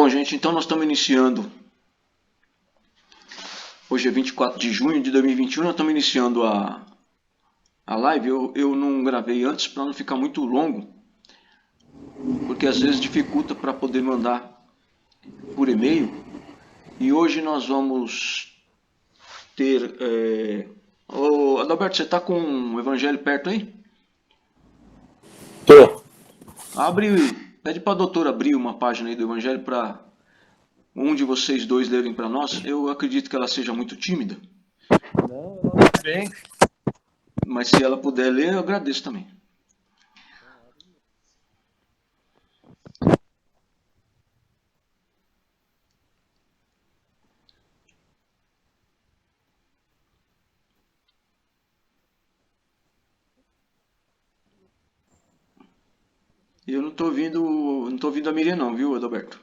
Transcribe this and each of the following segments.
Bom, gente, então nós estamos iniciando. Hoje é 24 de junho de 2021, nós estamos iniciando a live. Eu não gravei antes para não ficar muito longo, porque às vezes dificulta para poder mandar por e-mail. E hoje nós vamos ter... Ô, Adalberto, você está com o Evangelho perto aí? Tô. Pede para a doutora abrir uma página aí do Evangelho para um de vocês dois lerem para nós. Eu acredito que ela seja muito tímida. Não, ela vai bem. Mas se ela puder ler, eu agradeço também. Eu não tô ouvindo a Miriam não, viu, Adalberto?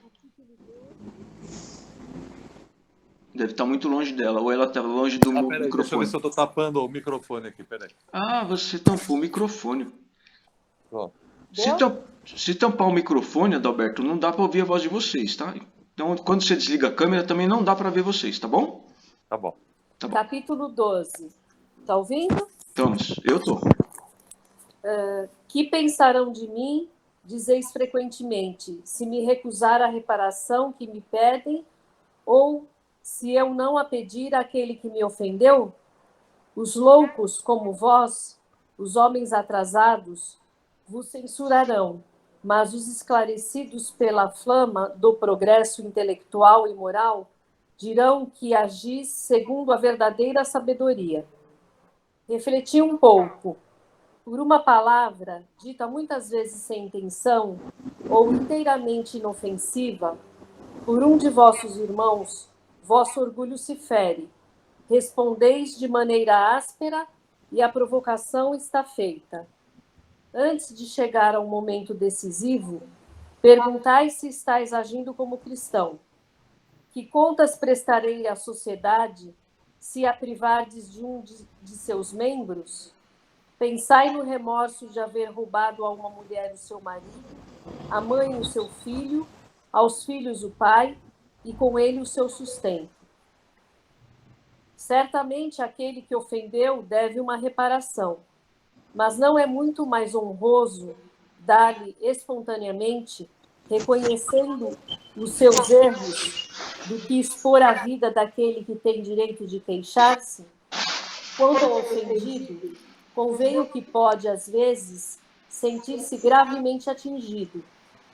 Deve estar muito longe dela, ou ela está longe do Peraí, microfone. deixa eu ver se eu tô tapando o microfone aqui, peraí. Ah, você tampou o microfone. Ó. Se tampar o microfone, Adalberto, não dá para ouvir a voz de vocês, tá? Então, quando você desliga a câmera, também não dá para ver vocês, tá bom? Tá bom. Tá bom. Capítulo 12. Tá ouvindo? Estamos. Eu tô. Que pensarão de mim, dizeis frequentemente, se me recusar a reparação que me pedem, ou se eu não a pedir àquele que me ofendeu? Os loucos como vós, os homens atrasados, vos censurarão, mas os esclarecidos pela flama do progresso intelectual e moral dirão que agis segundo a verdadeira sabedoria. Refleti um pouco. Por uma palavra, dita muitas vezes sem intenção, ou inteiramente inofensiva, por um de vossos irmãos, vosso orgulho se fere. Respondeis de maneira áspera e a provocação está feita. Antes de chegar ao momento decisivo, perguntai se estáis agindo como cristão. Que contas prestarei à sociedade se a privardes de um de seus membros? Pensai no remorso de haver roubado a uma mulher o seu marido, a mãe o seu filho, aos filhos o pai, e com ele o seu sustento. Certamente aquele que ofendeu deve uma reparação, mas não é muito mais honroso dar-lhe espontaneamente, reconhecendo os seus erros, do que expor a vida daquele que tem direito de queixar-se? Quanto ao ofendido, convém o que pode, às vezes, sentir-se gravemente atingido,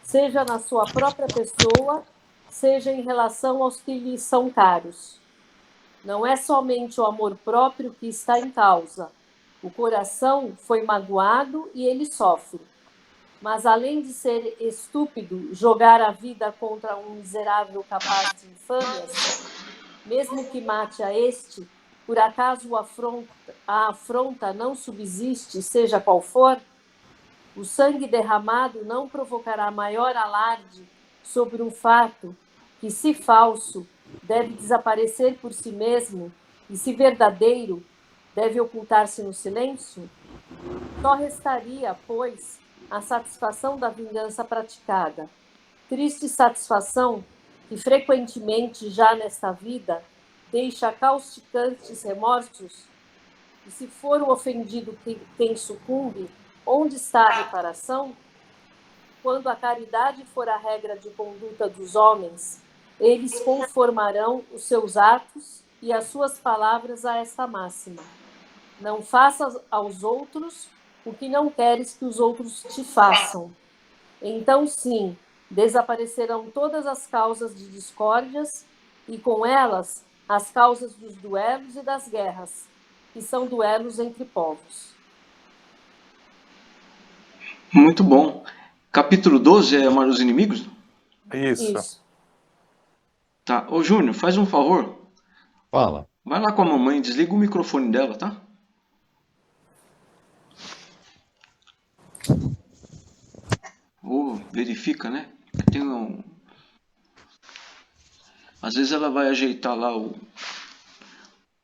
seja na sua própria pessoa, seja em relação aos que lhe são caros. Não é somente o amor próprio que está em causa. O coração foi magoado e ele sofre. Mas, além de ser estúpido jogar a vida contra um miserável capaz de infâmias, mesmo que mate a este, por acaso a afronta não subsiste, seja qual for, o sangue derramado não provocará maior alarde sobre um fato que, se falso, deve desaparecer por si mesmo e, se verdadeiro, deve ocultar-se no silêncio? Só restaria, pois, a satisfação da vingança praticada. Triste satisfação que, frequentemente, já nesta vida, deixa causticantes remorsos? E se for o ofendido quem sucumbe, onde está a reparação? Quando a caridade for a regra de conduta dos homens, eles conformarão os seus atos e as suas palavras a esta máxima: não faças aos outros o que não queres que os outros te façam. Então, sim, desaparecerão todas as causas de discórdias e, com elas, as causas dos duelos e das guerras, que são duelos entre povos. Muito bom. Capítulo 12 é Amar os Inimigos? Isso. Tá. Ô, Júnior, faz um favor. Fala. Vai lá com a mamãe, desliga o microfone dela, tá? Ou verifica, né? Às vezes ela vai ajeitar lá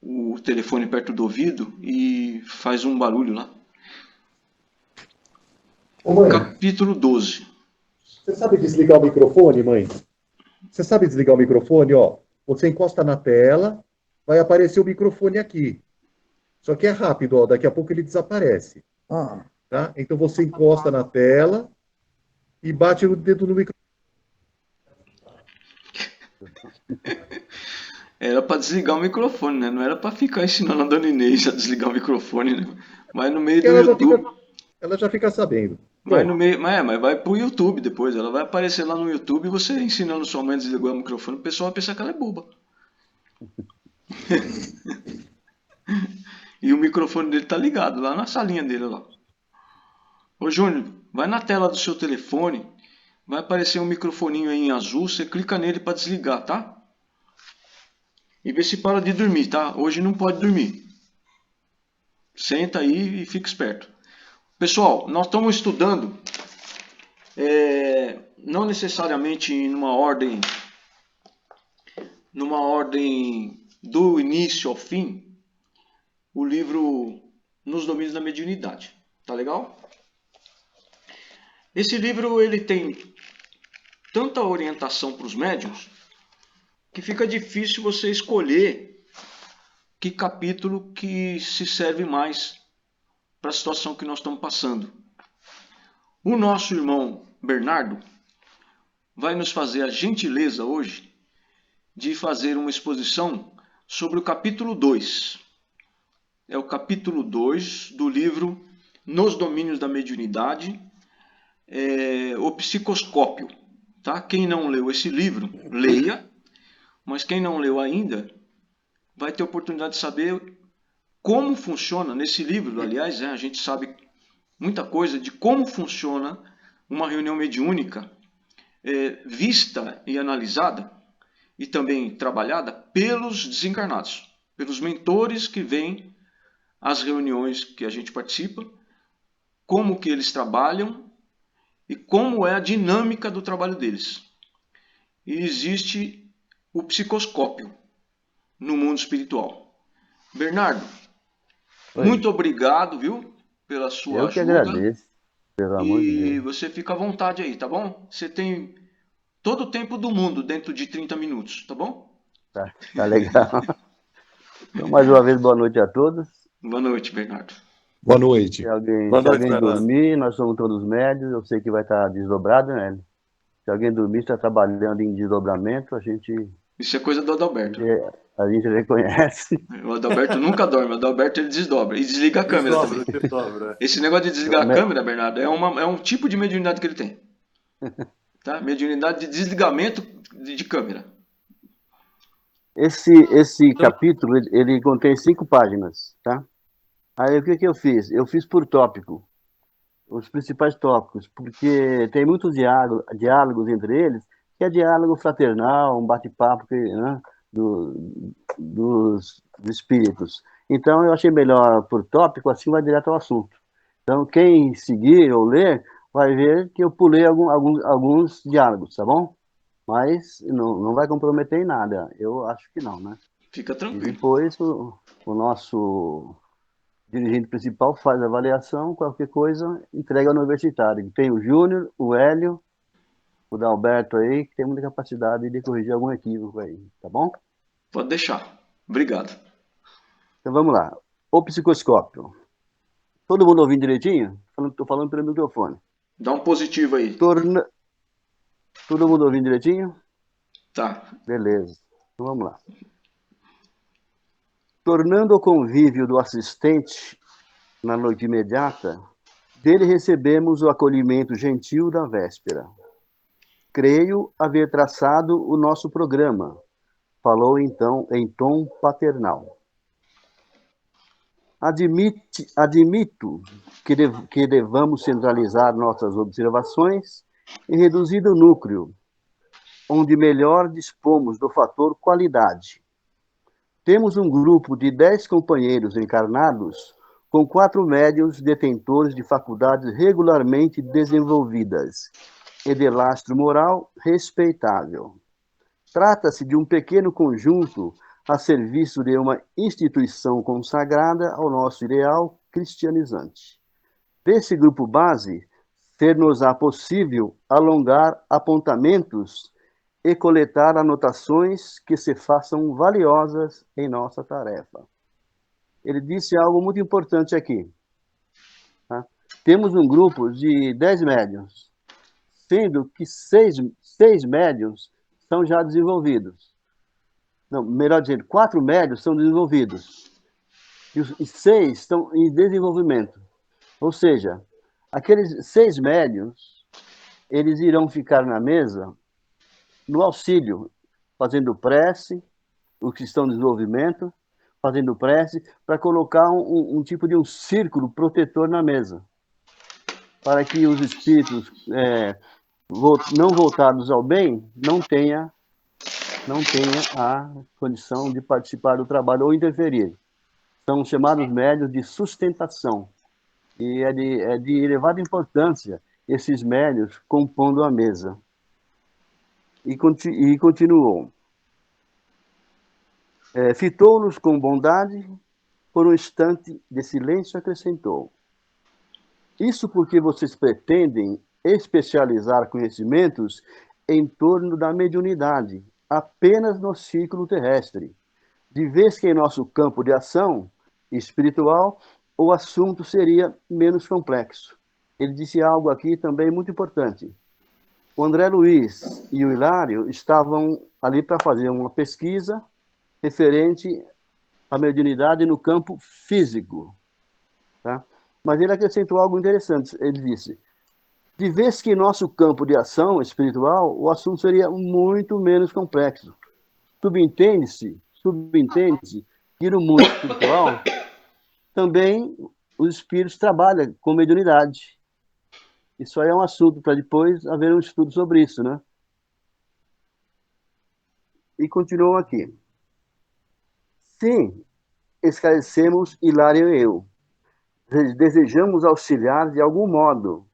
o telefone perto do ouvido e faz um barulho lá. Ô, mãe, Capítulo 12. você sabe desligar o microfone, mãe? Você sabe desligar o microfone, ó? Você encosta na tela, vai aparecer o microfone aqui. Só que é rápido, ó, daqui a pouco ele desaparece. Tá? Então você encosta na tela e bate o dedo no microfone. Era para desligar o microfone, né? Não era para ficar ensinando a Dona Inês a desligar o microfone, né? Vai no meio do YouTube. Ela já fica sabendo. Vai no meio, mas vai pro YouTube depois. Ela vai aparecer lá no YouTube e você ensinando sua mãe a desligar o microfone, o pessoal vai pensar que ela é boba. E o microfone dele tá ligado lá na salinha dele lá. Ô Júnior, vai na tela do seu telefone, vai aparecer um microfoninho aí em azul, você clica nele para desligar, tá? E vê se para de dormir, tá? Hoje não pode dormir. Senta aí e fica esperto. Pessoal, nós estamos estudando, não necessariamente numa ordem do início ao fim, o livro Nos Domínios da Mediunidade. Tá legal? Esse livro ele tem tanta orientação para os médiuns que fica difícil você escolher que capítulo que se serve mais para a situação que nós estamos passando. O nosso irmão Bernardo vai nos fazer a gentileza hoje de fazer uma exposição sobre o capítulo 2. É o capítulo 2 do livro Nos Domínios da Mediunidade, o Psicoscópio. Tá? Quem não leu esse livro, leia, mas quem não leu ainda vai ter a oportunidade de saber como funciona nesse livro. Aliás, a gente sabe muita coisa de como funciona uma reunião mediúnica vista e analisada e também trabalhada pelos desencarnados, pelos mentores que vêm às reuniões que a gente participa, como que eles trabalham e como é a dinâmica do trabalho deles. E existe o psicoscópio no mundo espiritual. Bernardo, muito obrigado, viu, pela sua ajuda. Eu que agradeço, pelo amor de Deus. E você fica à vontade aí, tá bom? Você tem todo o tempo do mundo dentro de 30 minutos, tá bom? Tá legal. Então, mais uma vez, boa noite a todos. Boa noite, Bernardo. Boa noite. Se alguém Bernardo. dormir, nós somos todos médios, eu sei que vai estar desdobrado, né? Se alguém dormir, está trabalhando em desdobramento, a gente Isso é coisa do Adalberto. reconhece. O Adalberto nunca dorme, o Adalberto ele desdobra e desliga a câmera também. Desdobra. Esse negócio de desligar a câmera, Bernardo, é um tipo de mediunidade que ele tem. Tá? Mediunidade de desligamento de câmera. Esse capítulo, ele contém 5 páginas, tá? Aí o que eu fiz? Eu fiz por tópico, os principais tópicos, porque tem muitos diálogos entre eles, que é diálogo fraternal, um bate-papo, né, dos espíritos. Então eu achei melhor por tópico, assim vai direto ao assunto. Então quem seguir ou ler, vai ver que eu pulei alguns diálogos, tá bom? Mas não vai comprometer em nada, eu acho que não, né? Fica E tranquilo. depois o nosso dirigente principal faz a avaliação, qualquer coisa, entrega ao universitário. Tem o Júnior, o Hélio, o Dalberto aí, que tem muita capacidade de corrigir algum equívoco aí, tá bom? Pode deixar. Obrigado. Então vamos lá. O psicoscópio. Todo mundo ouvindo direitinho? Estou falando pelo microfone. Dá um positivo aí. Todo mundo ouvindo direitinho? Tá. Beleza. Então vamos lá. Tornando o convívio do assistente na noite imediata, dele recebemos o acolhimento gentil da véspera. Creio haver traçado o nosso programa, falou então em tom paternal. Admito que devamos centralizar nossas observações em reduzido núcleo, onde melhor dispomos do fator qualidade. Temos um grupo de 10 companheiros encarnados com 4 médiuns detentores de faculdades regularmente desenvolvidas e de lastro moral respeitável. Trata-se de um pequeno conjunto a serviço de uma instituição consagrada ao nosso ideal cristianizante. Desse grupo base, ser-nos-á possível alongar apontamentos e coletar anotações que se façam valiosas em nossa tarefa. Ele disse algo muito importante aqui. Tá? Temos um grupo de 10 médiuns, sendo que seis médiuns são já desenvolvidos. Não, melhor dizendo, 4 médiuns são desenvolvidos. E 6 estão em desenvolvimento. Ou seja, aqueles 6 médiuns, eles irão ficar na mesa no auxílio, fazendo prece, os que estão em desenvolvimento, fazendo prece, para colocar um tipo de um círculo protetor na mesa, para que os espíritos não voltados ao bem não tenha a condição de participar do trabalho ou interferir. São chamados médiuns de sustentação. E é de elevada importância esses médiuns compondo a mesa. E continuou. Fitou-nos com bondade, por um instante de silêncio acrescentou. Isso porque vocês pretendem especializar conhecimentos em torno da mediunidade, apenas no círculo terrestre, de vez que em nosso campo de ação espiritual o assunto seria menos complexo. Ele disse algo aqui também muito importante. O André Luiz e o Hilário estavam ali para fazer uma pesquisa referente à mediunidade no campo físico. Tá? Mas ele acrescentou algo interessante. Ele disse, de vez que em nosso campo de ação espiritual, o assunto seria muito menos complexo. Subentende-se que no mundo espiritual também os espíritos trabalham com mediunidade. Isso aí é um assunto para depois haver um estudo sobre isso, né? E continuou aqui. Sim, esclarecemos Hilário e eu. Desejamos auxiliar de algum modo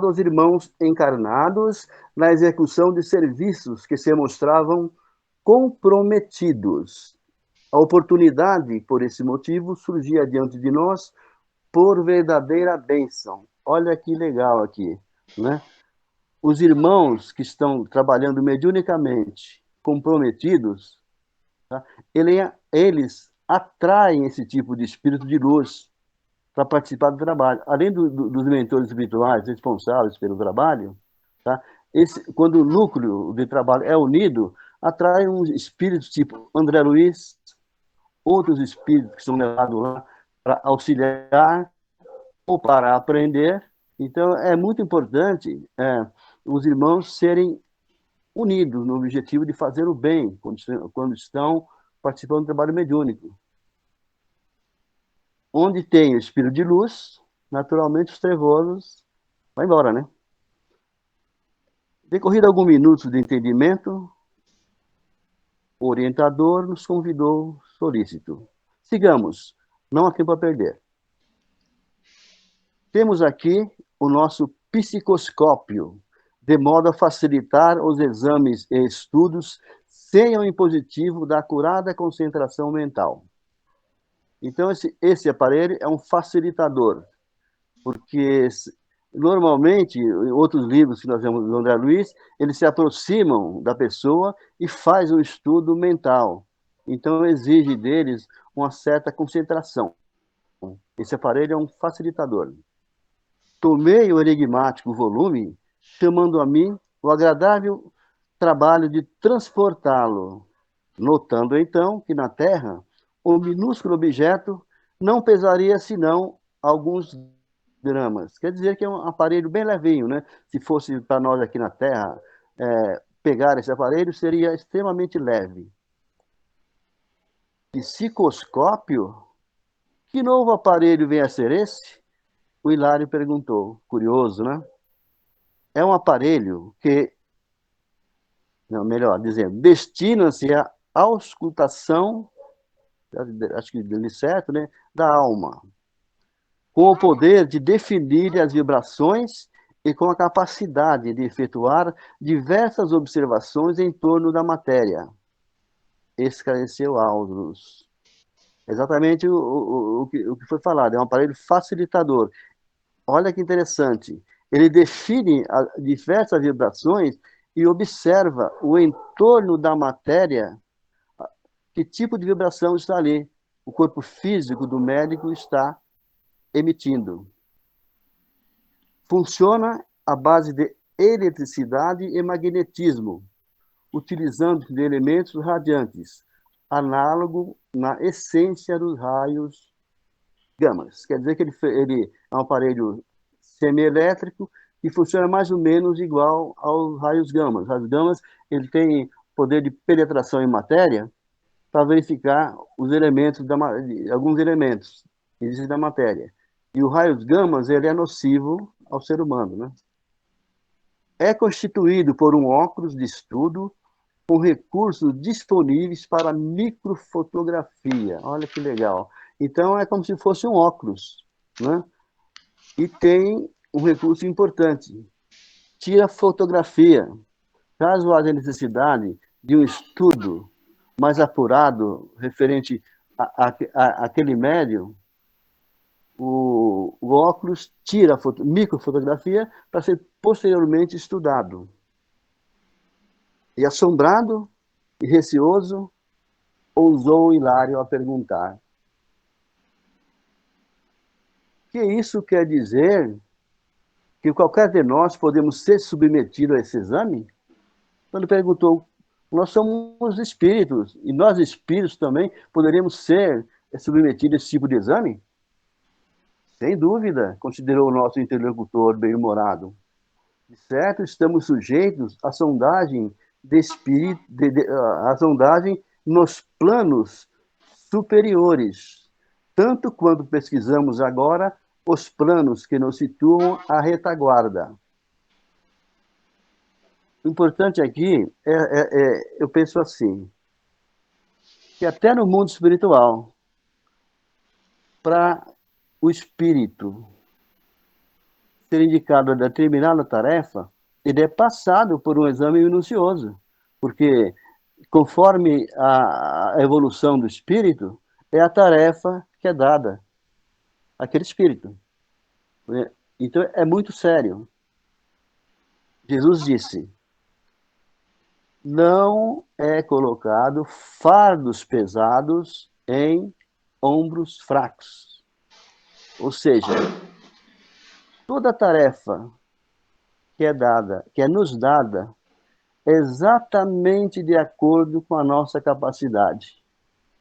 os irmãos encarnados na execução de serviços que se mostravam comprometidos. A oportunidade, por esse motivo, surgia diante de nós por verdadeira bênção. Olha que legal aqui, né? Os irmãos que estão trabalhando mediunicamente, comprometidos, tá? Eles atraem esse tipo de espírito de luz para participar do trabalho. Além dos mentores espirituais responsáveis pelo trabalho, tá? Quando o núcleo de trabalho é unido, atrai uns espíritos tipo André Luiz, outros espíritos que são levados lá para auxiliar ou para aprender. Então, é muito importante os irmãos serem unidos no objetivo de fazer o bem quando estão participando do trabalho mediúnico. Onde tem o espírito de luz, naturalmente os trevosos vão embora, né? Decorrido alguns minutos de entendimento, o orientador nos convidou solícito. Sigamos, não há tempo a perder. Temos aqui o nosso psicoscópio, de modo a facilitar os exames e estudos sem o impositivo da acurada concentração mental. Então, esse aparelho é um facilitador, porque normalmente, em outros livros que nós vemos do André Luiz, eles se aproximam da pessoa e faz um estudo mental. Então, exige deles uma certa concentração. Esse aparelho é um facilitador. Tomei o enigmático volume, chamando a mim o agradável trabalho de transportá-lo, notando então que na Terra o minúsculo objeto não pesaria senão alguns gramas. Quer dizer que é um aparelho bem levinho, né? Se fosse para nós aqui na Terra pegar esse aparelho, seria extremamente leve. Psicoscópio? Que novo aparelho vem a ser esse? O Hilário perguntou, curioso, né? É um aparelho que, não, melhor dizendo, destina-se à auscultação, acho que deu certo, né? Da alma, com o poder de definir as vibrações e com a capacidade de efetuar diversas observações em torno da matéria. Esclareceu Aldous. Exatamente o que foi falado, é um aparelho facilitador. Olha que interessante, ele define diversas vibrações e observa o entorno da matéria, que tipo de vibração está ali, o corpo físico do médico está emitindo. Funciona à base de eletricidade e magnetismo, utilizando de elementos radiantes, análogo na essência dos raios gamas. Quer dizer que ele é um aparelho semielétrico que funciona mais ou menos igual aos raios gamas. Os raios gamas, ele tem poder de penetração em matéria para verificar os elementos alguns elementos que existem da matéria. E o raios gamas, ele é nocivo ao ser humano, né? É constituído por um óculos de estudo com recursos disponíveis para microfotografia. Olha que legal. Então, é como se fosse um óculos, né? E tem um recurso importante. Tira fotografia. Caso haja necessidade de um estudo mais apurado referente àquele médium, o óculos tira a microfotografia para ser posteriormente estudado. E assombrado e receoso, ousou Hilário a perguntar: que isso quer dizer que qualquer de nós podemos ser submetidos a esse exame? Quando perguntou, nós somos espíritos, e nós espíritos também poderíamos ser submetidos a esse tipo de exame? Sem dúvida, considerou o nosso interlocutor bem-humorado. De certo, estamos sujeitos à sondagem de espírito, à sondagem nos planos superiores, tanto quanto pesquisamos agora os planos que nos situam à retaguarda. O importante aqui eu penso assim, que até no mundo espiritual, para o espírito ser indicado a determinada tarefa, ele é passado por um exame minucioso, porque conforme a evolução do espírito, é a tarefa que é dada àquele espírito. Então, é muito sério. Jesus disse: não é colocado fardos pesados em ombros fracos. Ou seja, toda tarefa que é nos dada, é exatamente de acordo com a nossa capacidade,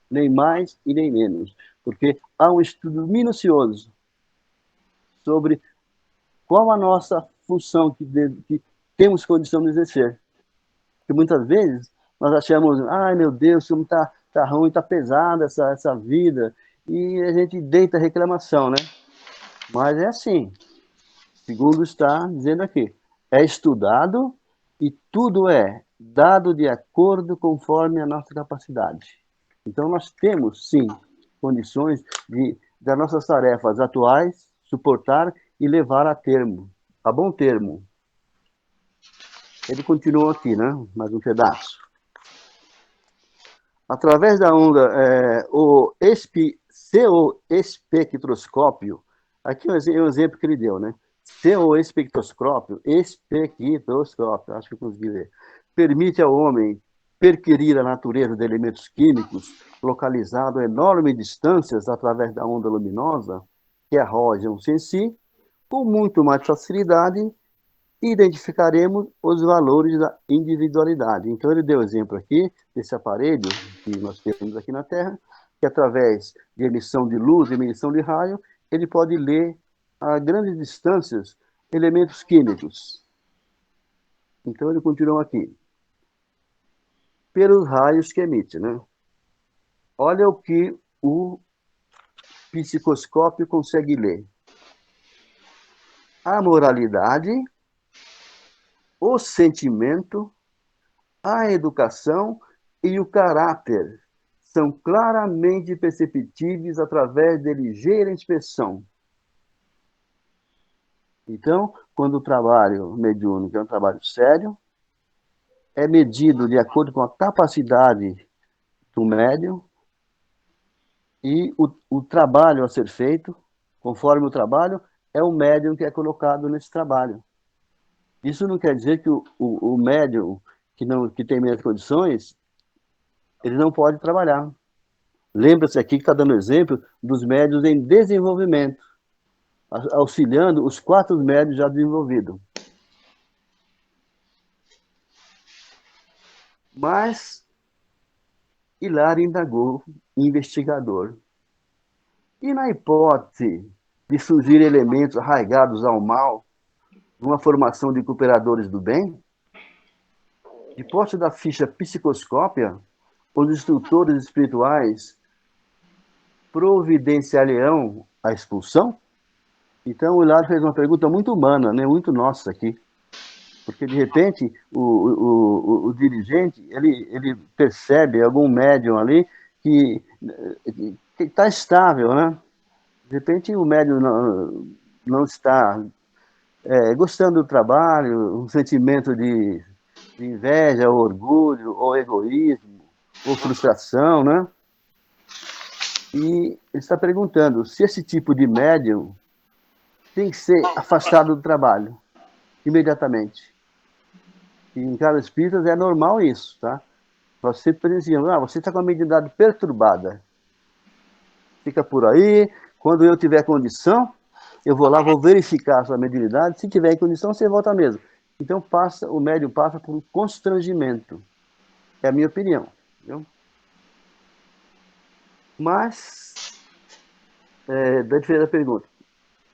nem mais e nem menos, porque há um estudo minucioso sobre qual a nossa função que temos condição de exercer. Porque muitas vezes nós achamos, ai meu Deus, como tá ruim, tá pesada essa vida, e a gente deita reclamação, né? Mas é assim, segundo está dizendo aqui, é estudado e tudo é dado de acordo conforme a nossa capacidade. Então nós temos, sim, condições das nossas tarefas atuais suportar e levar a termo, a bom termo. Ele continua aqui, né? Mais um pedaço. Através da onda, seu espectroscópio, aqui é um exemplo que ele deu, né? Seu espectroscópio, acho que eu consegui ler, permite ao homem perquirir a natureza de elementos químicos localizados a enormes distâncias através da onda luminosa que arrojam-se em si, com muito mais facilidade identificaremos os valores da individualidade. Então, ele deu o exemplo aqui desse aparelho que nós temos aqui na Terra, que através de emissão de luz, emissão de raio, ele pode ler a grandes distâncias elementos químicos. Então, ele continua aqui. Pelos raios que emite, né? Olha o que o psicoscópio consegue ler. A moralidade, o sentimento, a educação e o caráter são claramente perceptíveis através de ligeira inspeção. Então, quando o trabalho mediúnico é um trabalho sério, é medido de acordo com a capacidade do médium e o trabalho a ser feito, conforme o trabalho, é o médium que é colocado nesse trabalho. Isso não quer dizer que o médium que tem menos condições, ele não pode trabalhar. Lembra-se aqui que está dando exemplo dos médios em desenvolvimento, auxiliando os 4 médios já desenvolvidos. Mas Hilário indagou, investigador. E na hipótese de surgir elementos arraigados ao mal, numa formação de cooperadores do bem, de posse da ficha psicoscópia, os instrutores espirituais providenciarão a expulsão? Então, o Hilário fez uma pergunta muito humana, né? Muito nossa aqui. Porque, de repente, o dirigente, ele percebe algum médium ali que está estável, né? De repente, o médium não está gostando do trabalho, um sentimento de inveja, ou orgulho, ou egoísmo, ou frustração, né? E ele está perguntando se esse tipo de médium tem que ser afastado do trabalho imediatamente. E em cada espírita é normal isso, tá? Você presenciando, você está com a mediunidade perturbada. Fica por aí, quando eu tiver condição, eu vou lá, vou verificar a sua mediunidade, se tiver em condição, você volta mesmo. Então o médium passa por um constrangimento. É a minha opinião. Viu? Mas, daí fez a pergunta.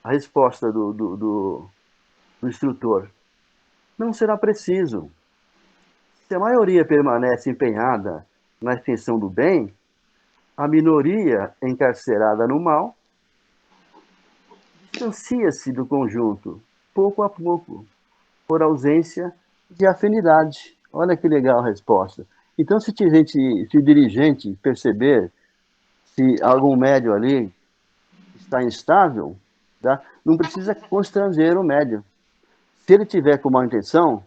A resposta do instrutor. Não será preciso. Se a maioria permanece empenhada na extensão do bem, a minoria encarcerada no mal distancia-se do conjunto, pouco a pouco, por ausência de afinidade. Olha que legal a resposta. Então, se o dirigente perceber se algum médium ali está instável, tá? Não precisa constranger o médium. Se ele tiver com má intenção,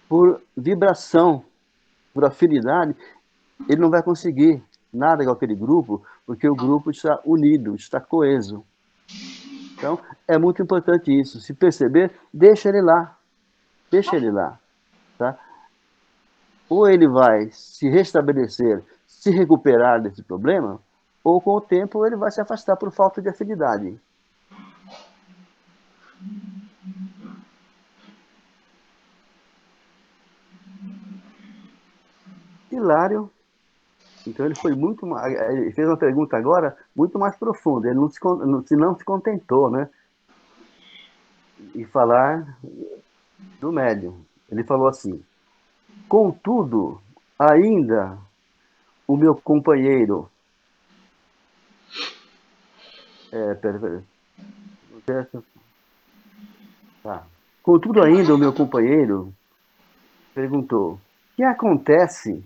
por vibração, por afinidade, ele não vai conseguir nada com aquele grupo, porque o grupo está unido, está coeso. Então, é muito importante isso. Se perceber, deixa ele lá. Deixa ele lá. Tá? Ou ele vai se restabelecer, se recuperar desse problema, ou com o tempo ele vai se afastar por falta de afinidade. Hilário, então ele foi muito mais, ele fez uma pergunta agora muito mais profunda, ele não se contentou, né, em falar do médium. Ele falou assim: contudo, ainda o meu companheiro Contudo, ainda o meu companheiro perguntou: o que acontece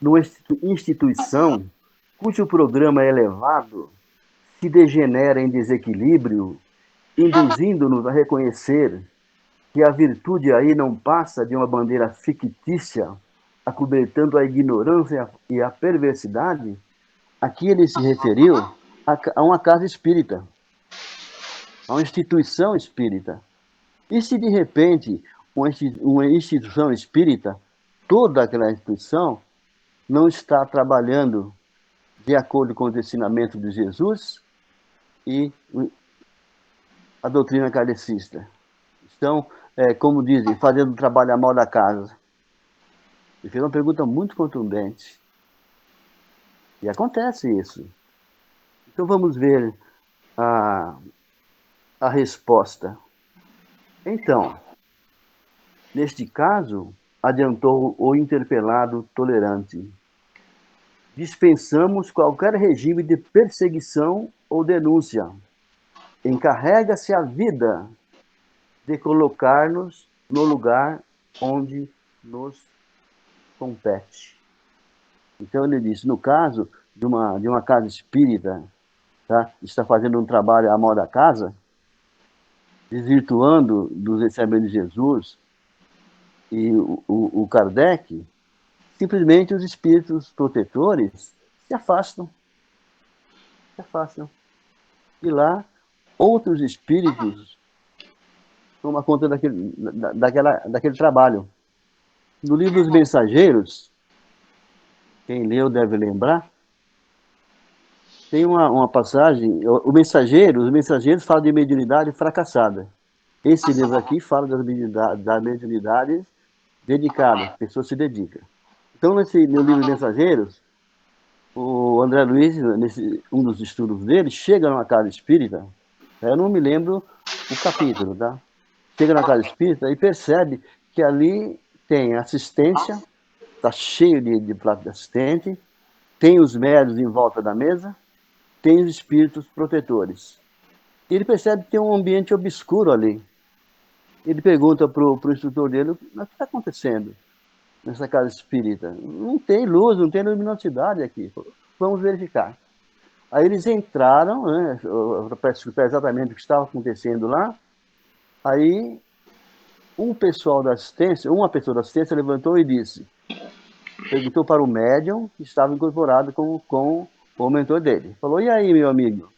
numa instituição cujo programa elevado se degenera em desequilíbrio, induzindo-nos a reconhecer que a virtude aí não passa de uma bandeira fictícia, acobertando a ignorância e a perversidade? Aqui ele se referiu a uma casa espírita, a uma instituição espírita. E se de repente uma instituição espírita, toda aquela instituição, não está trabalhando de acordo com o ensinamento de Jesus e a doutrina kardecista? Estão, como dizem, fazendo o trabalho à mal da casa. Ele fez uma pergunta muito contundente. E acontece isso. Então vamos ver a resposta. Então, neste caso, adiantou o interpelado tolerante: dispensamos qualquer regime de perseguição ou denúncia. Encarrega-se a vida de colocar-nos no lugar onde nos compete. Então ele disse, no caso de uma casa espírita, tá, está fazendo um trabalho à mal da casa, desvirtuando dos ensinamentos de Jesus e o Kardec, simplesmente os espíritos protetores se afastam. Se afastam. E lá, outros espíritos toma conta daquele trabalho. No livro dos Mensageiros, quem leu deve lembrar, tem uma passagem, os mensageiros falam de mediunidade fracassada. Esse livro aqui fala da mediunidade dedicada, a pessoa se dedica. Então, no livro dos Mensageiros, o André Luiz, um dos estudos dele, chega numa casa espírita, eu não me lembro o capítulo, tá? Chega na casa espírita e percebe que ali tem assistência, está cheio de prato de assistente, tem os médios em volta da mesa, tem os espíritos protetores. Ele percebe que tem um ambiente obscuro ali. Ele pergunta para o instrutor dele, o que está acontecendo nessa casa espírita? Não tem luz, não tem luminosidade aqui. Vamos verificar. Aí eles entraram, né, para exatamente o que estava acontecendo lá. Aí uma pessoa da assistência levantou e disse, perguntou para o médium que estava incorporado com o mentor dele. Falou, e aí, meu amigo,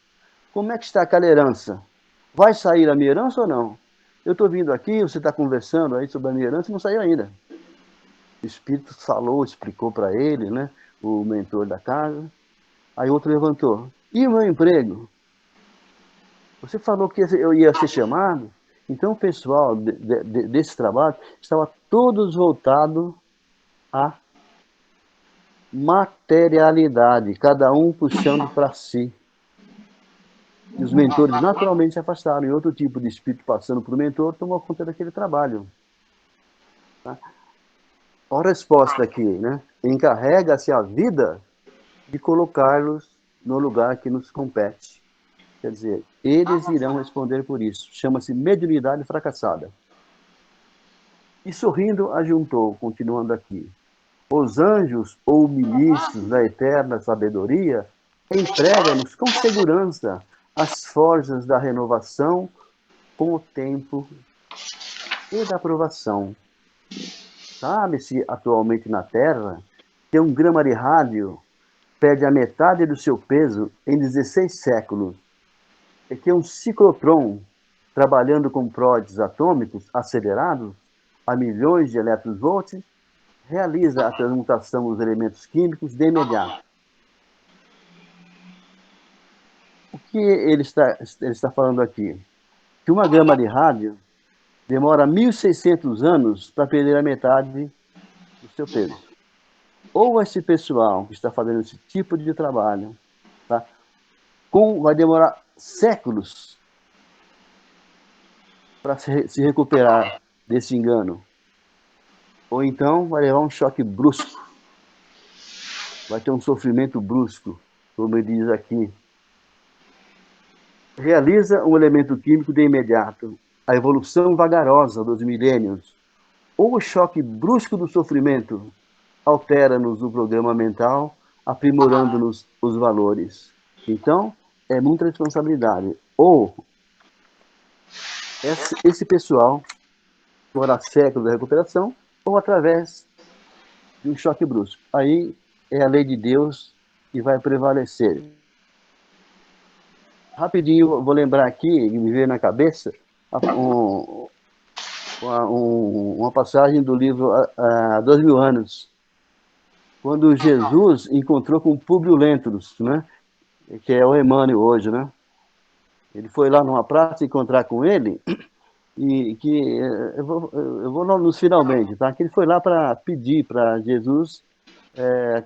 como é que está aquela herança? Vai sair a minha herança ou não? Eu estou vindo aqui, você está conversando aí sobre a minha herança e não saiu ainda. O espírito falou, explicou para ele, né, o mentor da casa. Aí outro levantou. E o meu emprego? Você falou que eu ia ser chamado? Então o pessoal desse trabalho estava todos voltados à materialidade, cada um puxando para si. E os mentores naturalmente se afastaram. E outro tipo de espírito passando por mentor tomou conta daquele trabalho. Tá? A resposta aqui, né? Encarrega-se a vida de colocá-los no lugar que nos compete. Quer dizer, eles irão responder por isso. Chama-se mediunidade fracassada. E sorrindo, ajuntou, continuando aqui. Os anjos ou ministros da eterna sabedoria entregam-nos com segurança as forjas da renovação com o tempo e da aprovação. Sabe-se atualmente na Terra que um grama de rádio perde a metade do seu peso em 16 séculos e que um ciclotron, trabalhando com prótons atômicos acelerados a milhões de eletronvolts, realiza a transmutação dos elementos químicos de imediato. O que ele está falando aqui? Que uma grama de rádio demora 1.600 anos para perder a metade do seu peso. Ou esse pessoal que está fazendo esse tipo de trabalho, tá, vai demorar séculos para se recuperar desse engano. Ou então vai levar um choque brusco, vai ter um sofrimento brusco, como ele diz aqui. Realiza um elemento químico de imediato, a evolução vagarosa dos milênios, ou o choque brusco do sofrimento altera-nos o programa mental, aprimorando-nos os valores. Então, é muita responsabilidade. Ou esse pessoal demora séculos da recuperação, ou através de um choque brusco. Aí é a lei de Deus que vai prevalecer. Rapidinho, vou lembrar aqui, me veio na cabeça, uma passagem do livro há 2000 anos, quando Jesus encontrou com Públio Lentulus, né? Que é o Emmanuel hoje, né? Ele foi lá numa praça encontrar com ele, e que eu vou nos finalmente, tá? Que ele foi lá para pedir para Jesus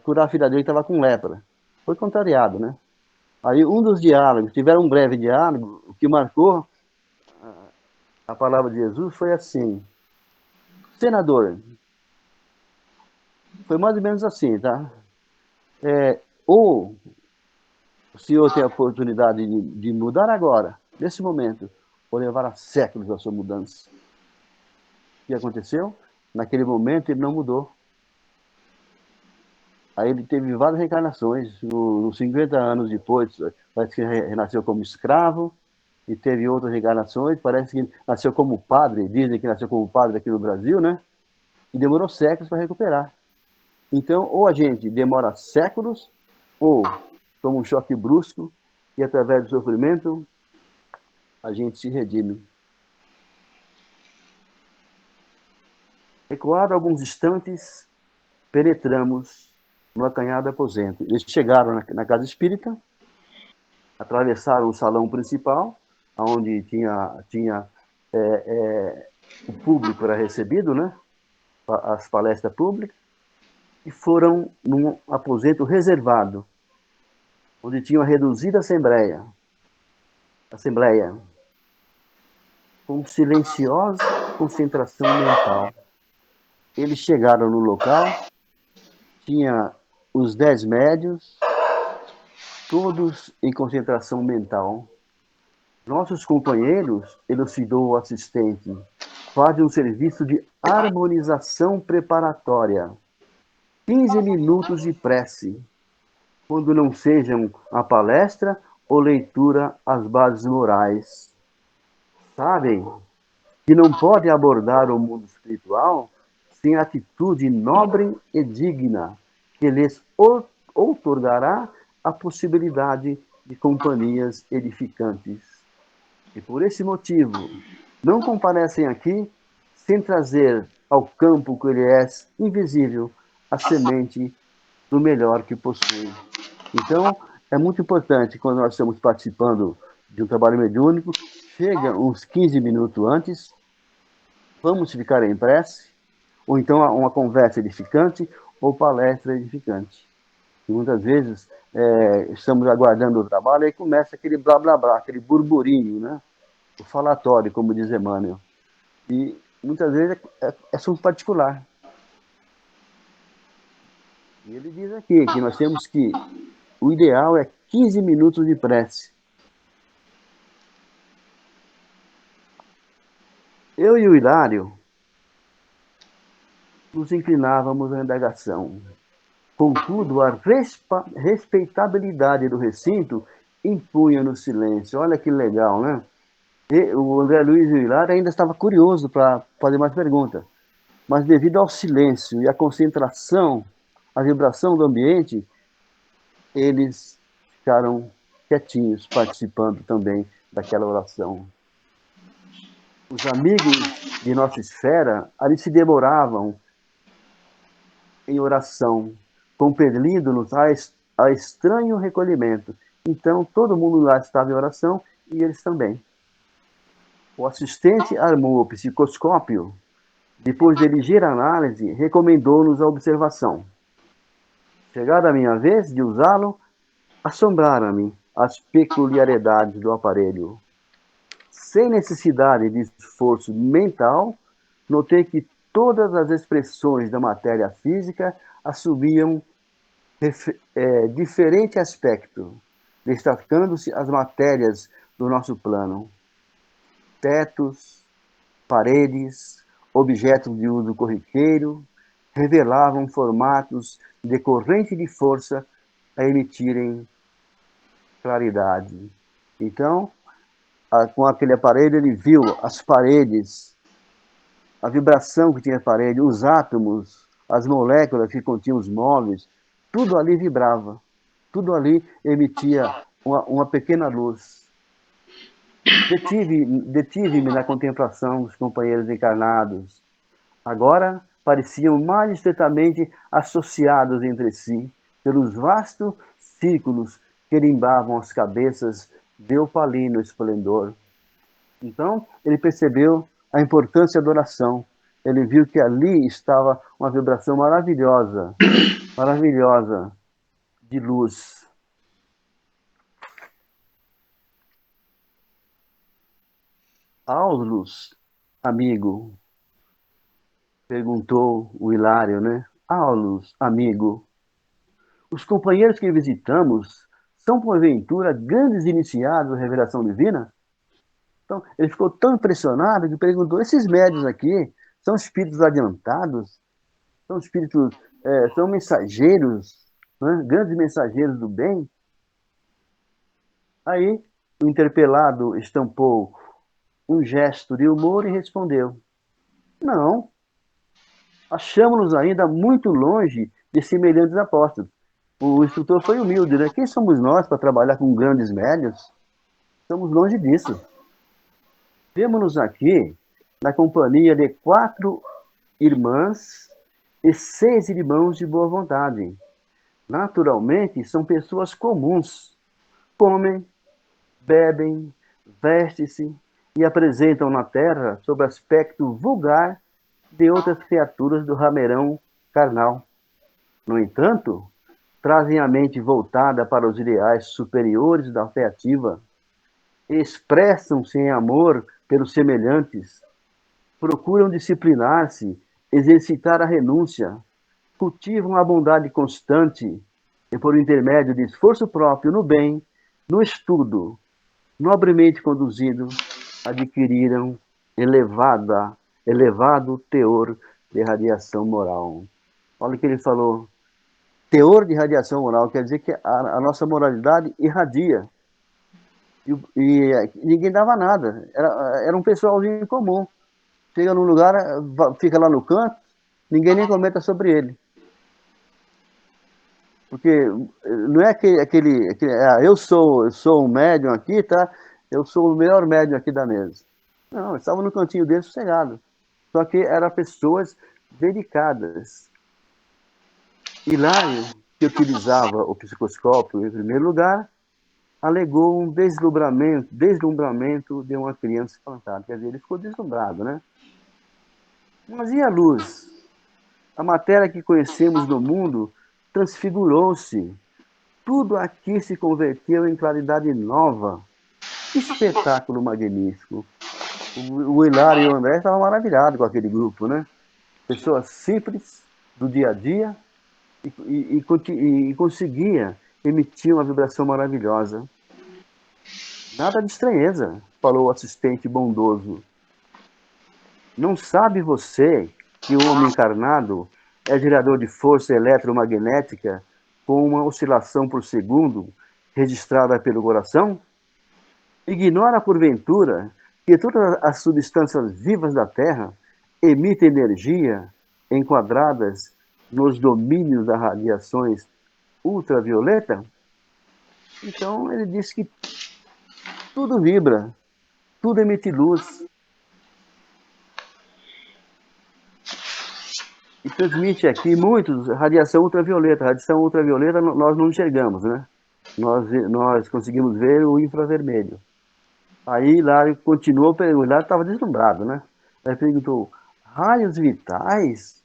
curar a filha dele que estava com lepra. Foi contrariado, né? Aí um dos diálogos, tiveram um breve diálogo, o que marcou a palavra de Jesus foi assim: senador, foi mais ou menos assim, tá? Ou o senhor tem a oportunidade de mudar agora, nesse momento, ou levar séculos a sua mudança. O que aconteceu? Naquele momento ele não mudou. Aí ele teve várias reencarnações, uns 50 anos depois, parece que renasceu como escravo, e teve outras reencarnações, parece que nasceu como padre, dizem que nasceu como padre aqui no Brasil, né? E demorou séculos para recuperar. Então, ou a gente demora séculos, ou toma um choque brusco, e através do sofrimento, a gente se redime. Recuado alguns instantes, penetramos no acanhado aposento. Eles chegaram na casa espírita, atravessaram o salão principal, onde tinha o público era recebido, né? As palestras públicas, e foram num aposento reservado, onde tinha uma reduzida assembleia, com silenciosa concentração mental. Eles chegaram no local, tinha os 10 médios, todos em concentração mental. Nossos companheiros, elucidou o assistente, fazem um serviço de harmonização preparatória. 15 minutos de prece, quando não sejam a palestra ou leitura às bases morais. Sabem que não podem abordar o mundo espiritual sem atitude nobre e digna, que lhes outorgará a possibilidade de companhias edificantes. E por esse motivo, não comparecem aqui sem trazer ao campo que lhe é invisível a semente do melhor que possui. Então, é muito importante, quando nós estamos participando de um trabalho mediúnico, chega uns 15 minutos antes, vamos ficar em prece, ou então uma conversa edificante, ou palestra edificante. E muitas vezes estamos aguardando o trabalho, e começa aquele blá blá blá, aquele burburinho, né? O falatório, como diz Emmanuel. E muitas vezes é assunto particular. E ele diz aqui que nós temos que, o ideal é 15 minutos de prece. Eu e o Hilário nos inclinávamos à indagação. Contudo, a respeitabilidade do recinto impunha-nos silêncio. Olha que legal, né? E o André Luiz e o Hilário ainda estava curioso para fazer mais perguntas. Mas devido ao silêncio e à concentração, à vibração do ambiente, eles ficaram quietinhos, participando também daquela oração. Os amigos de nossa esfera ali se demoravam em oração, compelindo-nos a estranho recolhimento. Então, todo mundo lá estava em oração e eles também. O assistente armou o psicoscópio. Depois de ligeira análise, recomendou-nos a observação. Chegada a minha vez de usá-lo, assombraram-me as peculiaridades do aparelho. Sem necessidade de esforço mental, notei que todas as expressões da matéria física assumiam diferente aspecto, destacando-se as matérias do nosso plano. Tetos, paredes, objetos de uso corriqueiro, revelavam formatos de corrente de força a emitirem claridade. Então, com aquele aparelho, ele viu as paredes, a vibração que tinha a parede, os átomos, as moléculas que continham os móveis, tudo ali vibrava, tudo ali emitia uma pequena luz. Detive-me na contemplação dos companheiros encarnados. Agora pareciam mais estreitamente associados entre si, pelos vastos círculos que limbavam as cabeças de opalino esplendor. Então, ele percebeu a importância da oração. Ele viu que ali estava uma vibração maravilhosa, maravilhosa, de luz. Aulus, amigo, perguntou o Hilário, né? Aulus, amigo, os companheiros que visitamos são, porventura, grandes iniciados da revelação divina? Então, ele ficou tão impressionado que perguntou, esses médios aqui são espíritos adiantados? São espíritos, são mensageiros, né? Grandes mensageiros do bem? Aí, o interpelado estampou um gesto de humor e respondeu, não, achamos-nos ainda muito longe de semelhantes apóstolos. O instrutor foi humilde, né? Quem somos nós para trabalhar com grandes médios? Estamos longe disso. Vemo-nos aqui na companhia de 4 irmãs e 6 irmãos de boa vontade. Naturalmente, são pessoas comuns. Comem, bebem, vestem-se e apresentam na Terra sob aspecto vulgar de outras criaturas do rameirão carnal. No entanto, trazem a mente voltada para os ideais superiores da fé ativa, expressam-se em amor pelos semelhantes, procuram disciplinar-se, exercitar a renúncia, cultivam a bondade constante e, por intermédio de esforço próprio no bem, no estudo, nobremente conduzido, adquiriram elevado teor de radiação moral. Olha o que ele falou. Teor de radiação moral quer dizer que a nossa moralidade irradia. E ninguém dava nada. Era um pessoalzinho comum. Chega num lugar, fica lá no canto, ninguém nem comenta sobre ele. Porque não é aquele eu sou um médium aqui, tá? Eu sou o melhor médium aqui da mesa. Não, estava no cantinho dele sossegado. Só que eram pessoas dedicadas. Hilário, que utilizava o psicoscópio em primeiro lugar, alegou um deslumbramento de uma criança espantada. Quer dizer, ele ficou deslumbrado, né? Mas e a luz? A matéria que conhecemos no mundo transfigurou-se. Tudo aqui se converteu em claridade nova. Que espetáculo magnífico. O Hilário e o André estavam maravilhados com aquele grupo, né? Pessoas simples, do dia a dia, e conseguia emitir uma vibração maravilhosa. Nada de estranheza, falou o assistente bondoso. Não sabe você que o homem encarnado é gerador de força eletromagnética com uma oscilação por segundo registrada pelo coração? Ignora, porventura, que todas as substâncias vivas da Terra emitem energia enquadradas nos domínios das radiações ultravioleta? Então, ele disse que tudo vibra, tudo emite luz. E transmite aqui muitos radiação ultravioleta. Radiação ultravioleta nós não enxergamos, né? Nós conseguimos ver o infravermelho. Aí Hilário continuou, o Hilário estava deslumbrado, né? Aí perguntou, raios vitais?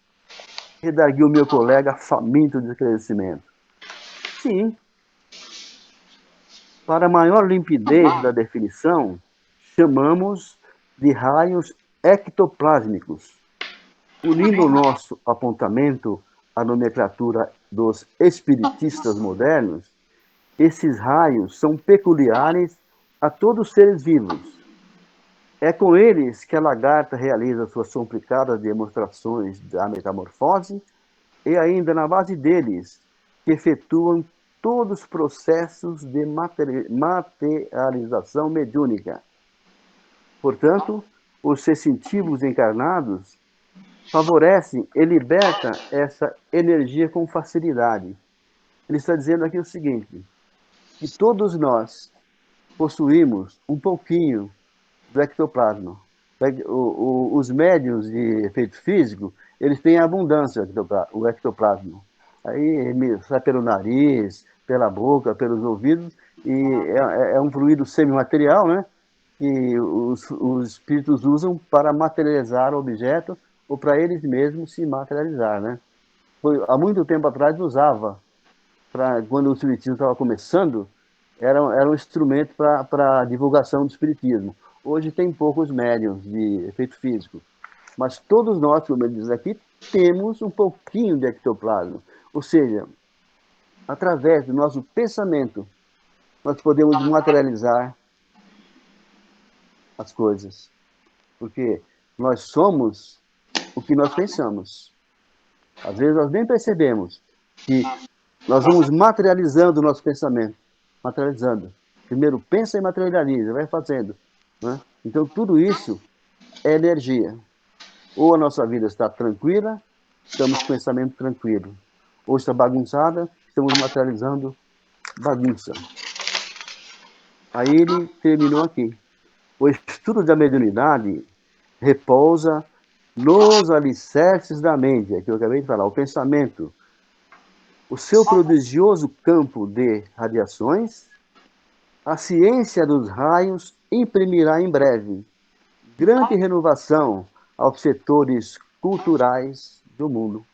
Redarguiu meu colega faminto de esclarecimento. Sim. Para maior limpidez da definição, chamamos de raios ectoplásmicos. Unindo o nosso apontamento à nomenclatura dos espiritistas modernos, esses raios são peculiares a todos os seres vivos. É com eles que a lagarta realiza suas complicadas demonstrações da metamorfose e ainda na base deles que efetuam todos os processos de materialização mediúnica. Portanto, os sensitivos encarnados favorecem e libertam essa energia com facilidade. Ele está dizendo aqui o seguinte, que todos nós possuímos um pouquinho do ectoplasma. Os médiuns de efeito físico, eles têm abundância o ectoplasma. Aí sai pelo nariz, pela boca, pelos ouvidos, e é um fluido semimaterial, né? Que os espíritos usam para materializar o objeto ou para eles mesmos se materializar, né? Há muito tempo atrás usava, quando o espiritismo estava começando, era um instrumento para a divulgação do espiritismo. Hoje tem poucos médiuns de efeito físico, mas todos nós, como ele diz aqui, temos um pouquinho de ectoplasma. Ou seja, através do nosso pensamento, nós podemos materializar as coisas. Porque nós somos o que nós pensamos. Às vezes nós nem percebemos que nós vamos materializando o nosso pensamento. Materializando. Primeiro pensa e materializa, vai fazendo. Né? Então tudo isso é energia. Ou a nossa vida está tranquila, estamos com pensamento tranquilo. Ou está bagunçada, estamos materializando bagunça. Aí ele terminou aqui. O estudo da mediunidade repousa nos alicerces da mente, é que eu acabei de falar, o pensamento, o seu prodigioso campo de radiações, a ciência dos raios imprimirá em breve grande renovação aos setores culturais do mundo.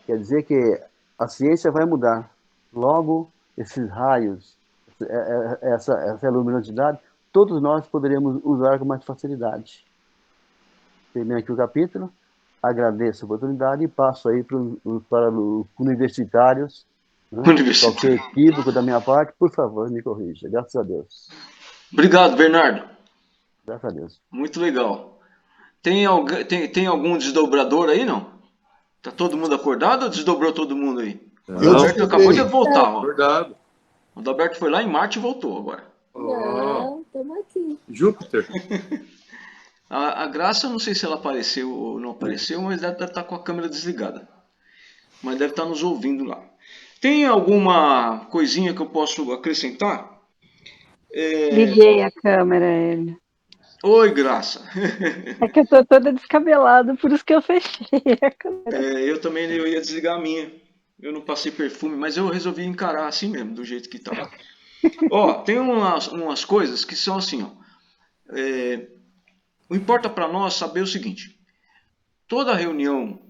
Quer dizer que a ciência vai mudar. Logo, esses raios, essa luminosidade, todos nós poderíamos usar com mais facilidade. Termino aqui o capítulo, agradeço a oportunidade e passo aí para os universitários. Né? Qualquer equívoco da minha parte, por favor, me corrija. Graças a Deus. Obrigado, Bernardo. Graças a Deus. Muito legal. Tem algum desdobrador aí, não? Tá todo mundo acordado ou desdobrou todo mundo aí? O Adalberto acabou de voltar. Ó. Verdade. O Adalberto foi lá em Marte e voltou agora. Não, estamos aqui. Júpiter. A Graça, não sei se ela apareceu ou não apareceu, mas deve estar com a câmera desligada. Mas deve estar nos ouvindo lá. Tem alguma coisinha que eu posso acrescentar? Liguei a câmera, Hélio. Oi, Graça. É que eu tô toda descabelada, por isso que eu fechei a câmera. Eu também ia desligar a minha. Eu não passei perfume, mas eu resolvi encarar assim mesmo, do jeito que tá. Ó, tem umas coisas que são assim, ó. O importa para nós saber o seguinte: toda reunião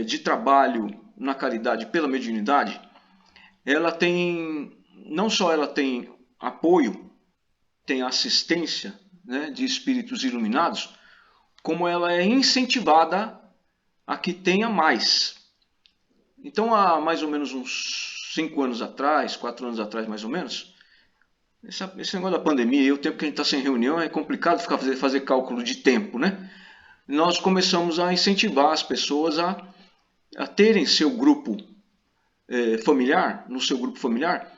de trabalho na caridade pela mediunidade, ela tem, não só ela tem apoio, tem assistência, né, de espíritos iluminados, como ela é incentivada a que tenha mais. Então, há mais ou menos uns 5 anos atrás, 4 anos atrás mais ou menos, esse negócio da pandemia e o tempo que a gente está sem reunião, é complicado fazer cálculo de tempo, né? Nós começamos a incentivar as pessoas a terem seu grupo familiar, no seu grupo familiar,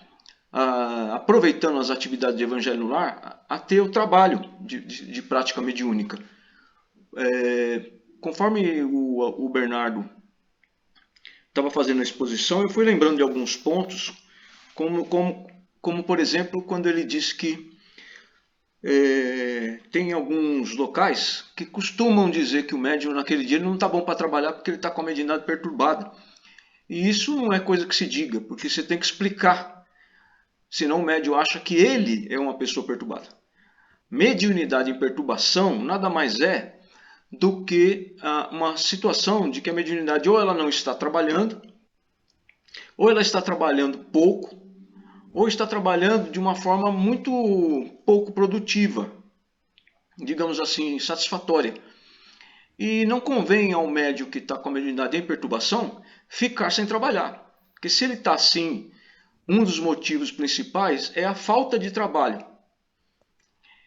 aproveitando as atividades de evangelho no lar, a ter o trabalho de prática mediúnica. Conforme o Bernardo estava fazendo a exposição, eu fui lembrando de alguns pontos, como por exemplo, quando ele disse que tem alguns locais que costumam dizer que o médium naquele dia ele não está bom para trabalhar porque ele está com a mediunidade perturbada. E isso não é coisa que se diga, porque você tem que explicar. Senão o médium acha que ele é uma pessoa perturbada. Mediunidade em perturbação nada mais é do que uma situação de que a mediunidade ou ela não está trabalhando, ou ela está trabalhando pouco, ou está trabalhando de uma forma muito pouco produtiva, digamos assim, satisfatória. E não convém ao médium que está com a mediunidade em perturbação ficar sem trabalhar. Porque se ele está assim, um dos motivos principais é a falta de trabalho.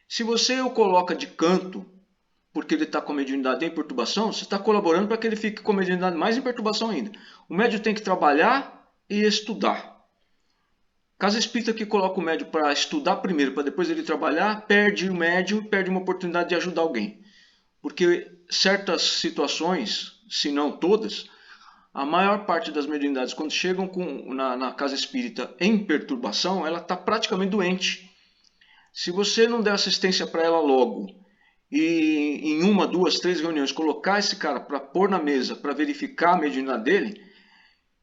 Se você o coloca de canto porque ele está com a mediunidade em perturbação, você está colaborando para que ele fique com a mediunidade mais em perturbação ainda. O médium tem que trabalhar e estudar. Casa espírita que coloca o médium para estudar primeiro, para depois ele trabalhar, perde o médium, perde uma oportunidade de ajudar alguém. Porque certas situações, se não todas, a maior parte das mediunidades, quando chegam na casa espírita em perturbação, ela está praticamente doente. Se você não der assistência para ela logo, e em 1, 2, 3 reuniões colocar esse cara para pôr na mesa, para verificar a mediunidade dele,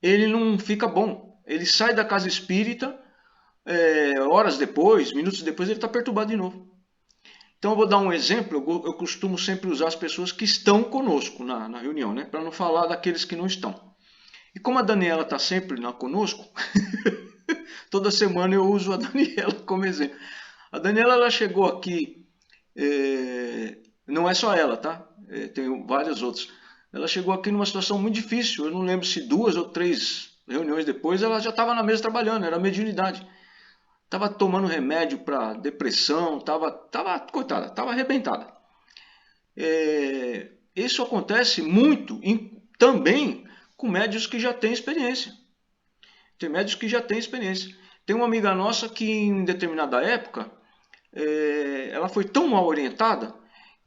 ele não fica bom. Ele sai da casa espírita, horas depois, minutos depois, ele está perturbado de novo. Então eu vou dar um exemplo, eu costumo sempre usar as pessoas que estão conosco na reunião, né? Para não falar daqueles que não estão. E como a Daniela está sempre conosco, toda semana eu uso a Daniela como exemplo. A Daniela ela chegou aqui, não é só ela, tá? Tem vários outros. Ela chegou aqui numa situação muito difícil, eu não lembro se 2 ou 3 reuniões depois ela já estava na mesa trabalhando, era mediunidade. Estava tomando remédio para depressão, coitada, estava arrebentada. Isso acontece muito também com médios que já têm experiência. Tem médios que já têm experiência. Tem uma amiga nossa que em determinada época, ela foi tão mal orientada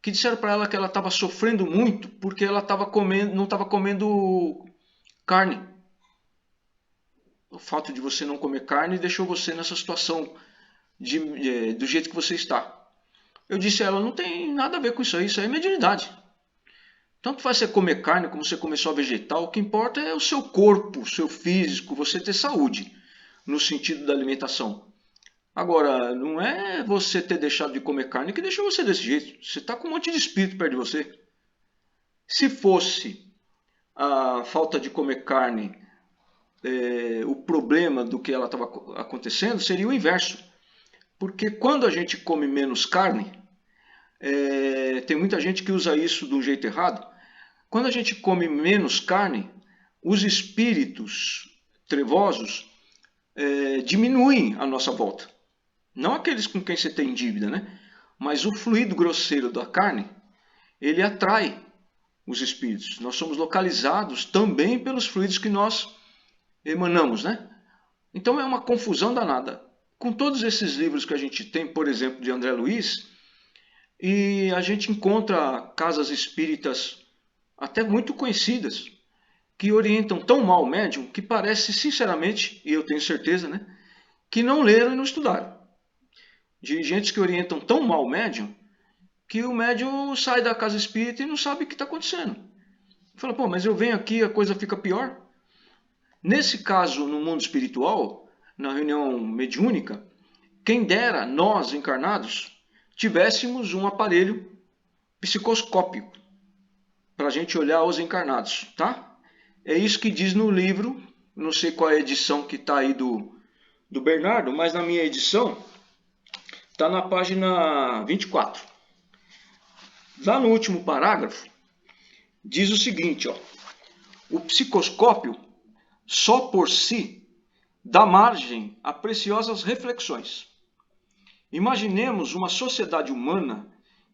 que disseram para ela que ela estava sofrendo muito porque ela não estava comendo carne. O fato de você não comer carne deixou você nessa situação do jeito que você está. Eu disse a ela, não tem nada a ver com isso aí é mediunidade. Tanto faz você comer carne como você comer só vegetal, o que importa é o seu corpo, o seu físico, você ter saúde, no sentido da alimentação. Agora, não é você ter deixado de comer carne que deixou você desse jeito. Você está com um monte de espírito perto de você. Se fosse a falta de comer carne o problema do que ela estava acontecendo, seria o inverso. Porque quando a gente come menos carne, tem muita gente que usa isso de um jeito errado. Quando a gente come menos carne, os espíritos trevosos diminuem a nossa volta. Não aqueles com quem você tem dívida, né? Mas o fluido grosseiro da carne, ele atrai os espíritos. Nós somos localizados também pelos fluidos que nós emanamos, né? Então é uma confusão danada. Com todos esses livros que a gente tem, por exemplo, de André Luiz, e a gente encontra casas espíritas até muito conhecidas, que orientam tão mal o médium, que parece, sinceramente, e eu tenho certeza, né, que não leram e não estudaram. Dirigentes que orientam tão mal o médium, que o médium sai da casa espírita e não sabe o que está acontecendo. Fala, pô, mas eu venho aqui, a coisa fica pior. Nesse caso, no mundo espiritual, na reunião mediúnica, quem dera nós, encarnados, tivéssemos um aparelho psicoscópico para a gente olhar os encarnados, tá? É isso que diz no livro, não sei qual é a edição que está aí do Bernardo, mas na minha edição está na página 24. Lá no último parágrafo, diz o seguinte, ó, o psicoscópio só por si dá margem a preciosas reflexões. Imaginemos uma sociedade humana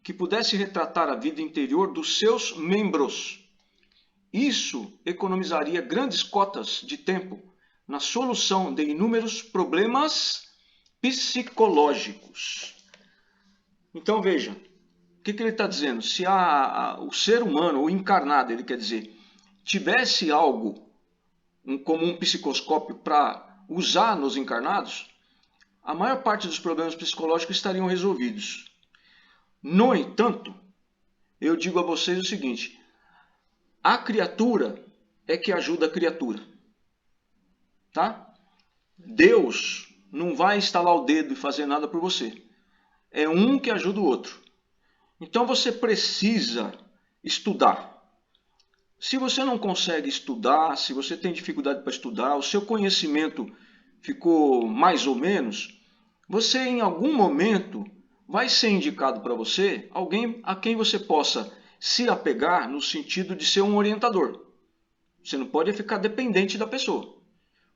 que pudesse retratar a vida interior dos seus membros. Isso economizaria grandes cotas de tempo na solução de inúmeros problemas psicológicos. Então veja, o que ele está dizendo? Se o ser humano, o encarnado, ele quer dizer, tivesse algo como um psicoscópio para usar nos encarnados, a maior parte dos problemas psicológicos estariam resolvidos. No entanto, eu digo a vocês o seguinte, a criatura é que ajuda a criatura. Tá? Deus não vai estalar o dedo e fazer nada por você. É um que ajuda o outro. Então você precisa estudar. Se você não consegue estudar, se você tem dificuldade para estudar, o seu conhecimento ficou mais ou menos, você em algum momento vai ser indicado para você alguém a quem você possa se apegar no sentido de ser um orientador. Você não pode ficar dependente da pessoa.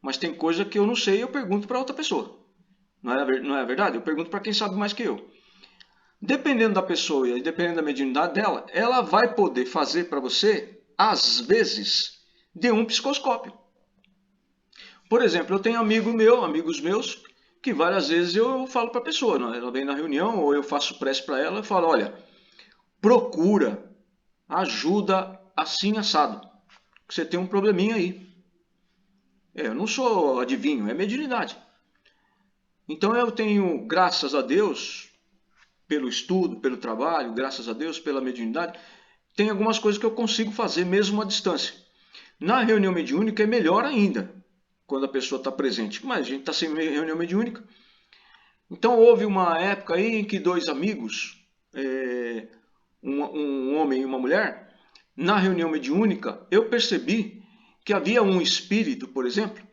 Mas tem coisa que eu não sei e eu pergunto para outra pessoa. Não é verdade? Eu pergunto para quem sabe mais que eu. Dependendo da pessoa e dependendo da mediunidade dela, ela vai poder fazer para você, às vezes, de um psicoscópio. Por exemplo, eu tenho amigos meus, que várias vezes eu falo para a pessoa, né? Ela vem na reunião ou eu faço prece para ela e falo, olha, procura ajuda assim assado, que você tem um probleminha aí. Eu não sou adivinho, é mediunidade. Então eu tenho, graças a Deus, pelo estudo, pelo trabalho, graças a Deus, pela mediunidade, tem algumas coisas que eu consigo fazer mesmo à distância. Na reunião mediúnica é melhor ainda, quando a pessoa está presente. Mas a gente está sem reunião mediúnica. Então houve uma época aí em que dois amigos, um homem e uma mulher, na reunião mediúnica, eu percebi que havia um espírito, por exemplo,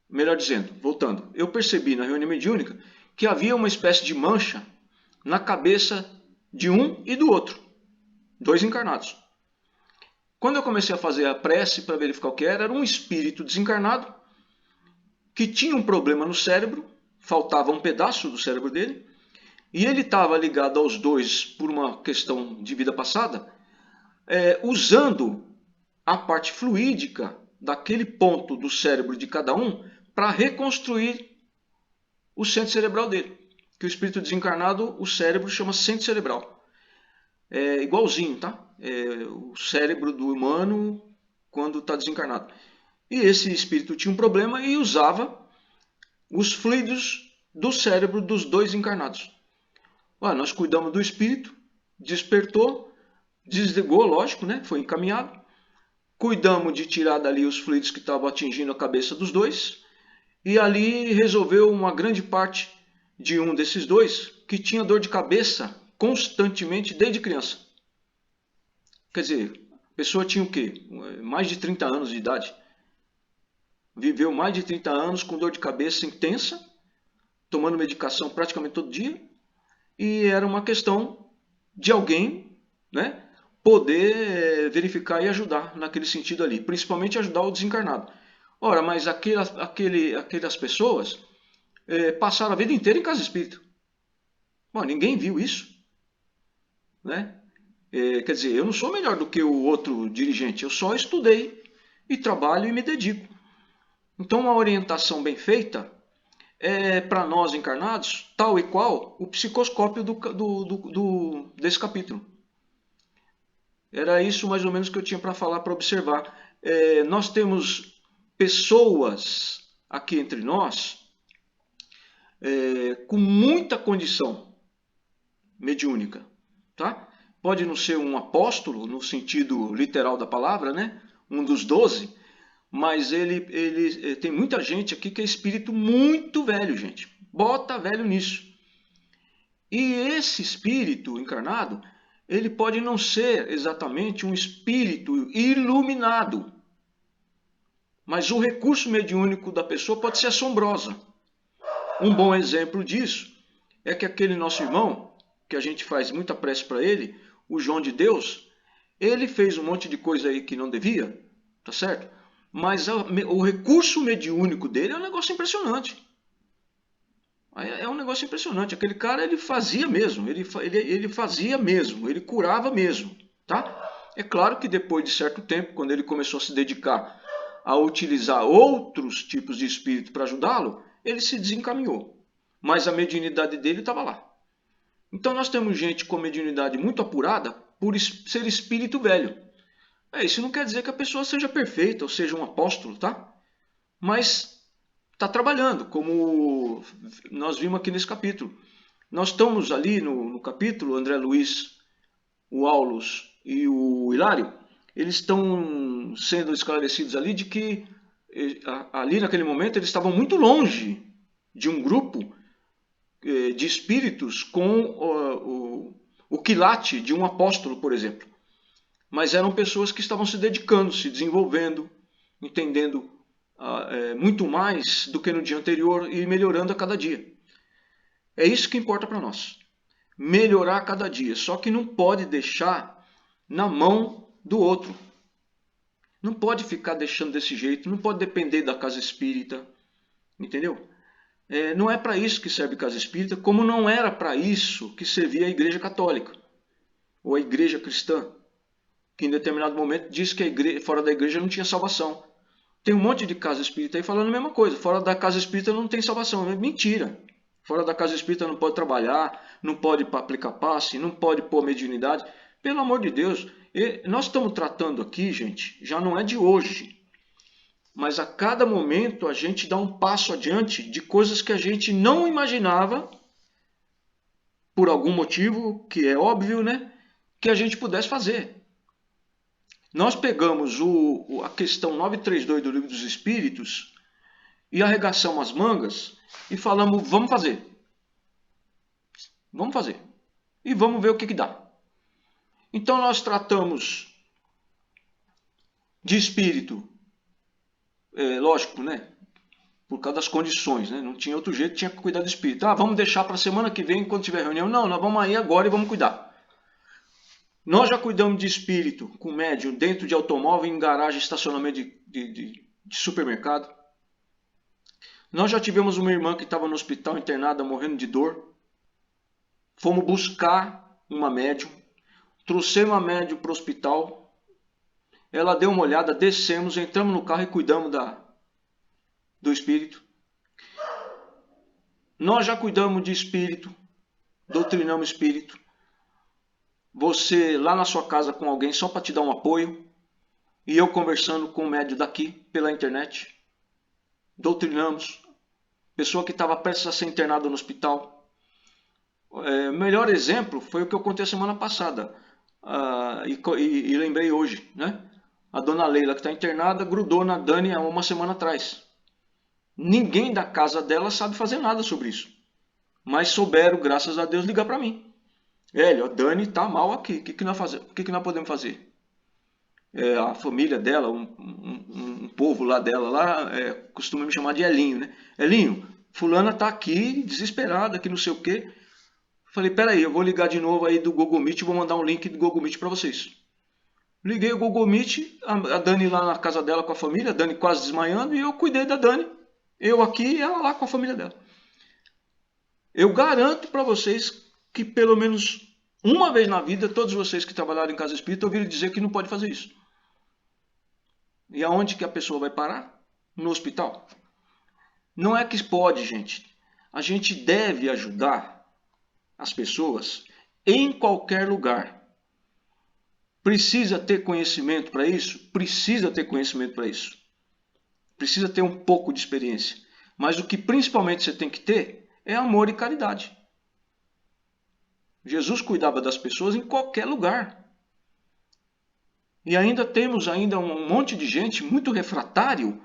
melhor dizendo, voltando, eu percebi na reunião mediúnica que havia uma espécie de mancha na cabeça de um e do outro, dois encarnados. Quando eu comecei a fazer a prece para verificar o que era um espírito desencarnado que tinha um problema no cérebro, faltava um pedaço do cérebro dele, e ele estava ligado aos dois por uma questão de vida passada, usando a parte fluídica daquele ponto do cérebro de cada um para reconstruir o centro cerebral dele. Que o espírito desencarnado, o cérebro chama centro cerebral. É igualzinho, tá? O cérebro do humano quando está desencarnado. E esse espírito tinha um problema e usava os fluidos do cérebro dos dois encarnados. Olha, nós cuidamos do espírito, despertou, desligou, lógico, né? Foi encaminhado. Cuidamos de tirar dali os fluidos que estavam atingindo a cabeça dos dois. E ali resolveu uma grande parte de um desses dois que tinha dor de cabeça constantemente desde criança. Quer dizer, a pessoa tinha o quê? Mais de 30 anos de idade. Viveu mais de 30 anos com dor de cabeça intensa, tomando medicação praticamente todo dia. E era uma questão de alguém, né, poder verificar e ajudar naquele sentido ali. Principalmente ajudar o desencarnado. Ora, mas aquelas pessoas passaram a vida inteira em casa espírita. Bom, ninguém viu isso, né? Quer dizer, eu não sou melhor do que o outro dirigente, eu só estudei e trabalho e me dedico. Então, uma orientação bem feita é para nós encarnados, tal e qual o psicoscópio desse capítulo. Era isso mais ou menos que eu tinha para falar, para observar. Nós temos pessoas aqui entre nós com muita condição mediúnica, tá? Pode não ser um apóstolo no sentido literal da palavra, né? Um dos 12, mas ele tem muita gente aqui que é espírito muito velho, gente. Bota velho nisso. E esse espírito encarnado, ele pode não ser exatamente um espírito iluminado, mas o recurso mediúnico da pessoa pode ser assombrosa. Um bom exemplo disso é que aquele nosso irmão, que a gente faz muita prece para ele, o João de Deus, ele fez um monte de coisa aí que não devia, tá certo? Mas o recurso mediúnico dele é um negócio impressionante. É um negócio impressionante. Aquele cara, ele fazia mesmo, ele fazia mesmo, ele curava mesmo, tá? É claro que depois de certo tempo, quando ele começou a se dedicar a utilizar outros tipos de espírito para ajudá-lo, ele se desencaminhou. Mas a mediunidade dele estava lá. Então nós temos gente com mediunidade muito apurada por ser espírito velho. Isso não quer dizer que a pessoa seja perfeita ou seja um apóstolo, tá? Mas está trabalhando, como nós vimos aqui nesse capítulo. Nós estamos ali no capítulo, André Luiz, o Aulus e o Hilário, eles estão sendo esclarecidos ali de que ali naquele momento eles estavam muito longe de um grupo de espíritos com o quilate de um apóstolo, por exemplo. Mas eram pessoas que estavam se dedicando, se desenvolvendo, entendendo muito mais do que no dia anterior e melhorando a cada dia. É isso que importa para nós. Melhorar a cada dia. Só que não pode deixar na mão do outro. Não pode ficar deixando desse jeito, não pode depender da casa espírita, entendeu? Não é para isso que serve casa espírita, como não era para isso que servia a Igreja Católica ou a Igreja Cristã, que em determinado momento disse que fora da igreja não tinha salvação. Tem um monte de casa espírita aí falando a mesma coisa, fora da casa espírita não tem salvação. É mentira. Fora da casa espírita não pode trabalhar, não pode aplicar passe, não pode pôr mediunidade. Pelo amor de Deus, nós estamos tratando aqui, gente, já não é de hoje. Mas a cada momento a gente dá um passo adiante de coisas que a gente não imaginava, por algum motivo, que é óbvio, né? Que a gente pudesse fazer. Nós pegamos a questão 932 do Livro dos Espíritos e arregaçamos as mangas e falamos, vamos fazer. Vamos fazer. E vamos ver o que dá. Então nós tratamos de espírito, lógico, né? Por causa das condições, né? Não tinha outro jeito, tinha que cuidar do espírito. Vamos deixar para a semana que vem, quando tiver reunião. Não, nós vamos aí agora e vamos cuidar. Nós já cuidamos de espírito com médium dentro de automóvel, em garagem, estacionamento de supermercado. Nós já tivemos uma irmã que estava no hospital internada, morrendo de dor. Fomos buscar uma médium, trouxemos a médium para o hospital. Ela deu uma olhada, descemos, entramos no carro e cuidamos do espírito. Nós já cuidamos de espírito, doutrinamos espírito. Você lá na sua casa com alguém só para te dar um apoio, e eu conversando com o médium daqui pela internet. Doutrinamos. Pessoa que estava prestes a ser internada no hospital. O melhor exemplo foi o que eu contei a semana passada, e lembrei hoje, né? A dona Leila, que está internada, grudou na Dani há uma semana atrás. Ninguém da casa dela sabe fazer nada sobre isso. Mas souberam, graças a Deus, ligar para mim. Hélio, a Dani está mal aqui. O que nós podemos fazer? A família dela, um povo lá dela, costuma me chamar de Elinho, né? Elinho, fulana está aqui, desesperada, que não sei o quê. Falei, peraí, eu vou ligar de novo aí do Google Meet e vou mandar um link do Google Meet para vocês. Liguei o Google Meet, a Dani lá na casa dela com a família, a Dani quase desmaiando, e eu cuidei da Dani. Eu aqui e ela lá com a família dela. Eu garanto para vocês que pelo menos uma vez na vida, todos vocês que trabalharam em casa espírita ouviram dizer que não pode fazer isso. E aonde que a pessoa vai parar? No hospital. Não é que pode, gente. A gente deve ajudar as pessoas em qualquer lugar. Precisa ter conhecimento para isso? Precisa ter conhecimento para isso. Precisa ter um pouco de experiência. Mas o que principalmente você tem que ter é amor e caridade. Jesus cuidava das pessoas em qualquer lugar. E ainda temos um monte de gente muito refratário,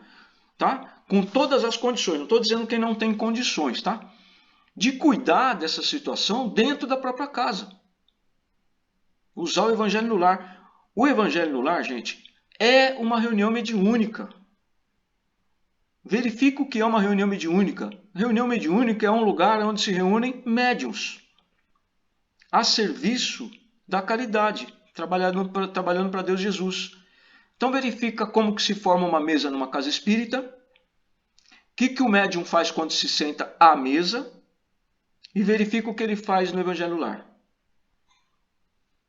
tá? Com todas as condições. Não estou dizendo que não tem condições, tá? De cuidar dessa situação dentro da própria casa. Usar o Evangelho no lar. O Evangelho no lar, gente, é uma reunião mediúnica. Verifique o que é uma reunião mediúnica. Reunião mediúnica é um lugar onde se reúnem médiuns a serviço da caridade, trabalhando para Deus Jesus. Então verifica como que se forma uma mesa numa casa espírita, o que o médium faz quando se senta à mesa, e verifica o que ele faz no Evangelho no lar.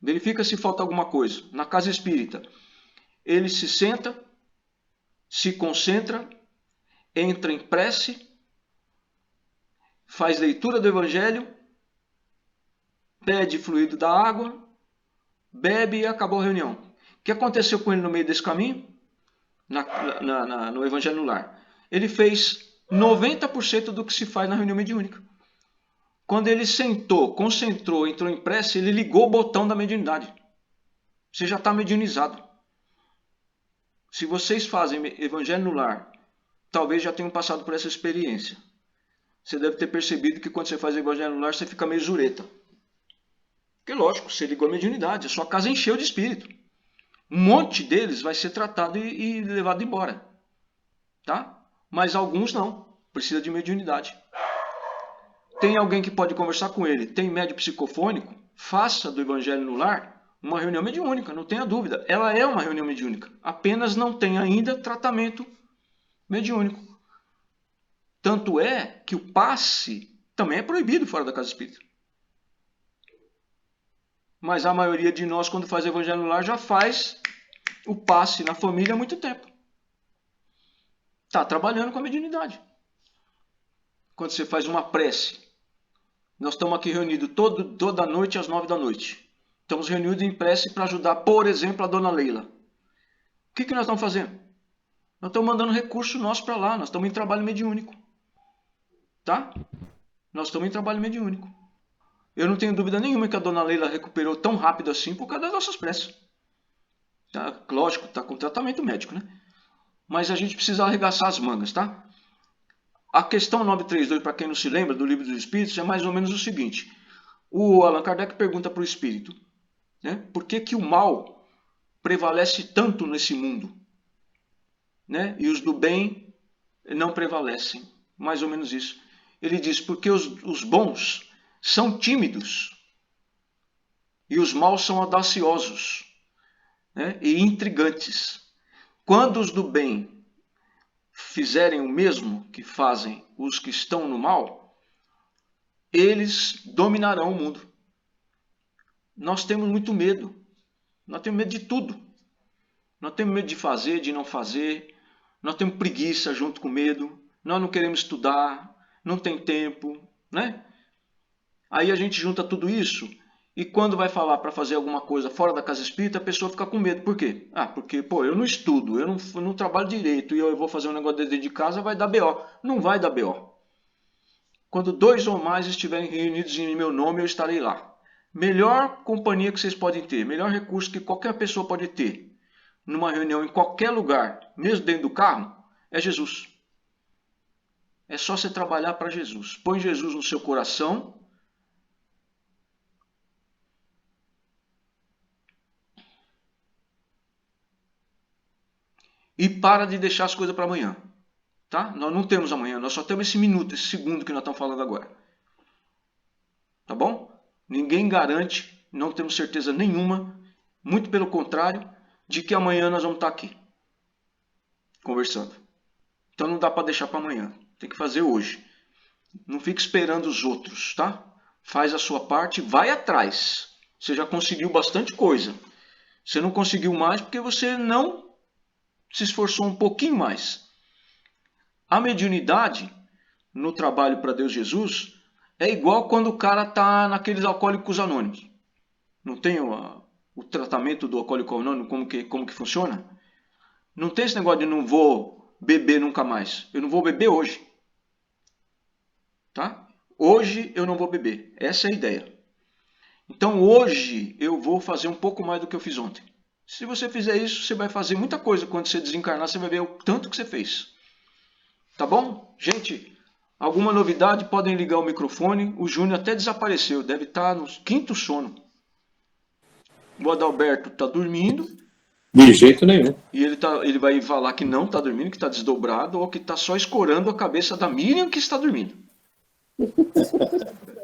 Verifica se falta alguma coisa. Na casa espírita, ele se senta, se concentra, entra em prece, faz leitura do Evangelho, pede fluido da água, bebe e acabou a reunião. O que aconteceu com ele no meio desse caminho? No Evangelho no lar. Ele fez 90% do que se faz na reunião mediúnica. Quando ele sentou, concentrou, entrou em prece, ele ligou o botão da mediunidade. Você já está mediunizado. Se vocês fazem Evangelho no lar, talvez já tenham passado por essa experiência. Você deve ter percebido que quando você faz Evangelho no lar, você fica meio zureta. Porque, lógico, você ligou a mediunidade, a sua casa encheu de espírito. Um monte deles vai ser tratado e levado embora. Tá? Mas alguns não. Precisa de mediunidade. Tem alguém que pode conversar com ele? Tem médium psicofônico? Faça do Evangelho no lar uma reunião mediúnica, não tenha dúvida. Ela é uma reunião mediúnica. Apenas não tem ainda tratamento mediúnico. Tanto é que o passe também é proibido fora da casa espírita. Mas a maioria de nós, quando faz Evangelho no lar, já faz o passe na família há muito tempo. Está trabalhando com a mediunidade. Quando você faz uma prece, nós estamos aqui reunidos toda noite às 9 da noite. Estamos reunidos em prece para ajudar, por exemplo, a dona Leila. O que nós estamos fazendo? Nós estamos mandando recurso nosso para lá. Nós estamos em trabalho mediúnico. Tá? Nós estamos em trabalho mediúnico. Eu não tenho dúvida nenhuma que a dona Leila recuperou tão rápido assim por causa das nossas preces. Tá? Lógico, está com tratamento médico, né? Mas a gente precisa arregaçar as mangas, tá? A questão 932, para quem não se lembra, do Livro dos Espíritos, é mais ou menos o seguinte. O Allan Kardec pergunta para o Espírito, né? Por que o mal prevalece tanto nesse mundo? Né? E os do bem não prevalecem. Mais ou menos isso. Ele diz, porque os bons são tímidos e os maus são audaciosos, né? E intrigantes. Quando os do bem fizerem o mesmo que fazem os que estão no mal, eles dominarão o mundo. Nós temos muito medo. Nós temos medo de tudo. Nós temos medo de fazer, de não fazer. Nós temos preguiça junto com medo. Nós não queremos estudar. Não tem tempo, né? Aí a gente junta tudo isso e quando vai falar para fazer alguma coisa fora da casa espírita, a pessoa fica com medo. Por quê? Porque, eu não estudo, eu não trabalho direito e eu vou fazer um negócio dentro de casa, vai dar BO. Não vai dar BO. quando 2 ou mais estiverem reunidos em meu nome, eu estarei lá. Melhor companhia que vocês podem ter, melhor recurso que qualquer pessoa pode ter numa reunião em qualquer lugar, mesmo dentro do carro, é Jesus. É só você trabalhar para Jesus. Põe Jesus no seu coração. E para de deixar as coisas para amanhã. Tá? Nós não temos amanhã, nós só temos esse minuto, esse segundo que nós estamos falando agora. Tá bom? Ninguém garante, não temos certeza nenhuma, muito pelo contrário, de que amanhã nós vamos estar aqui, conversando. Então não dá para deixar para amanhã, tem que fazer hoje. Não fique esperando os outros, tá? Faz a sua parte, vai atrás. Você já conseguiu bastante coisa. Você não conseguiu mais porque você não se esforçou um pouquinho mais. A mediunidade no trabalho para Deus Jesus é igual quando o cara está naqueles alcoólicos anônimos. Não tem o tratamento do alcoólico anônimo, como que funciona? Não tem esse negócio de não vou beber nunca mais. Eu não vou beber hoje. Tá? Hoje eu não vou beber. Essa é a ideia. Então hoje eu vou fazer um pouco mais do que eu fiz ontem. Se você fizer isso, você vai fazer muita coisa. Quando você desencarnar, você vai ver o tanto que você fez. Tá bom? Gente, alguma novidade? Podem ligar o microfone. O Júnior até desapareceu. Deve estar no 5º sono. O Adalberto está dormindo. De jeito nenhum. E ele vai falar que não está dormindo, que está desdobrado, ou que está só escorando a cabeça da Miriam que está dormindo.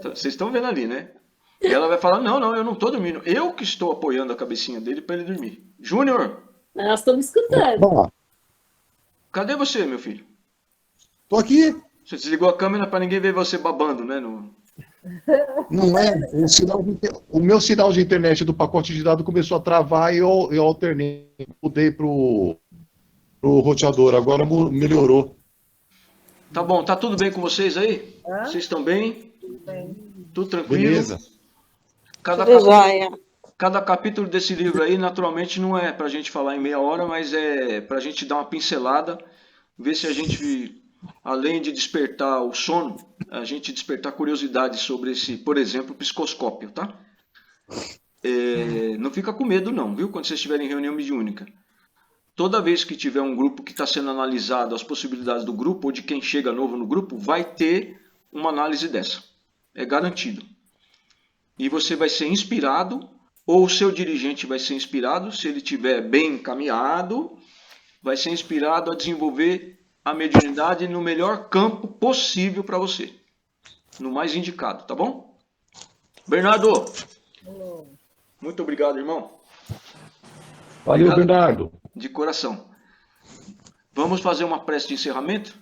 Vocês estão vendo ali, né? E ela vai falar, não, eu não estou dormindo. Eu que estou apoiando a cabecinha dele para ele dormir. Júnior! Nós estamos escutando. Ó, Cadê você, meu filho? tô aqui. Você desligou a câmera para ninguém ver você babando, né? Não é? O meu sinal de internet do pacote de dados começou a travar e eu alternei. Mudei pro roteador. Agora melhorou. Tá bom, tá tudo bem com vocês aí? Vocês estão bem? Tudo bem. Tudo tranquilo? Beleza. Cada capítulo desse livro aí, naturalmente, não é para a gente falar em meia hora, mas é para a gente dar uma pincelada, ver se a gente, além de despertar o sono, a gente despertar curiosidade sobre esse, por exemplo, psicoscópio, tá? Não fica com medo não, viu? Quando vocês estiverem em reunião mediúnica. Toda vez que tiver um grupo que está sendo analisado, as possibilidades do grupo, ou de quem chega novo no grupo, vai ter uma análise dessa. É garantido. E você vai ser inspirado, ou o seu dirigente vai ser inspirado, se ele estiver bem encaminhado, vai ser inspirado a desenvolver a mediunidade no melhor campo possível para você. No mais indicado, tá bom? Bernardo! Muito obrigado, irmão. Valeu, Obrigado. Bernardo. De coração. Vamos fazer uma prece de encerramento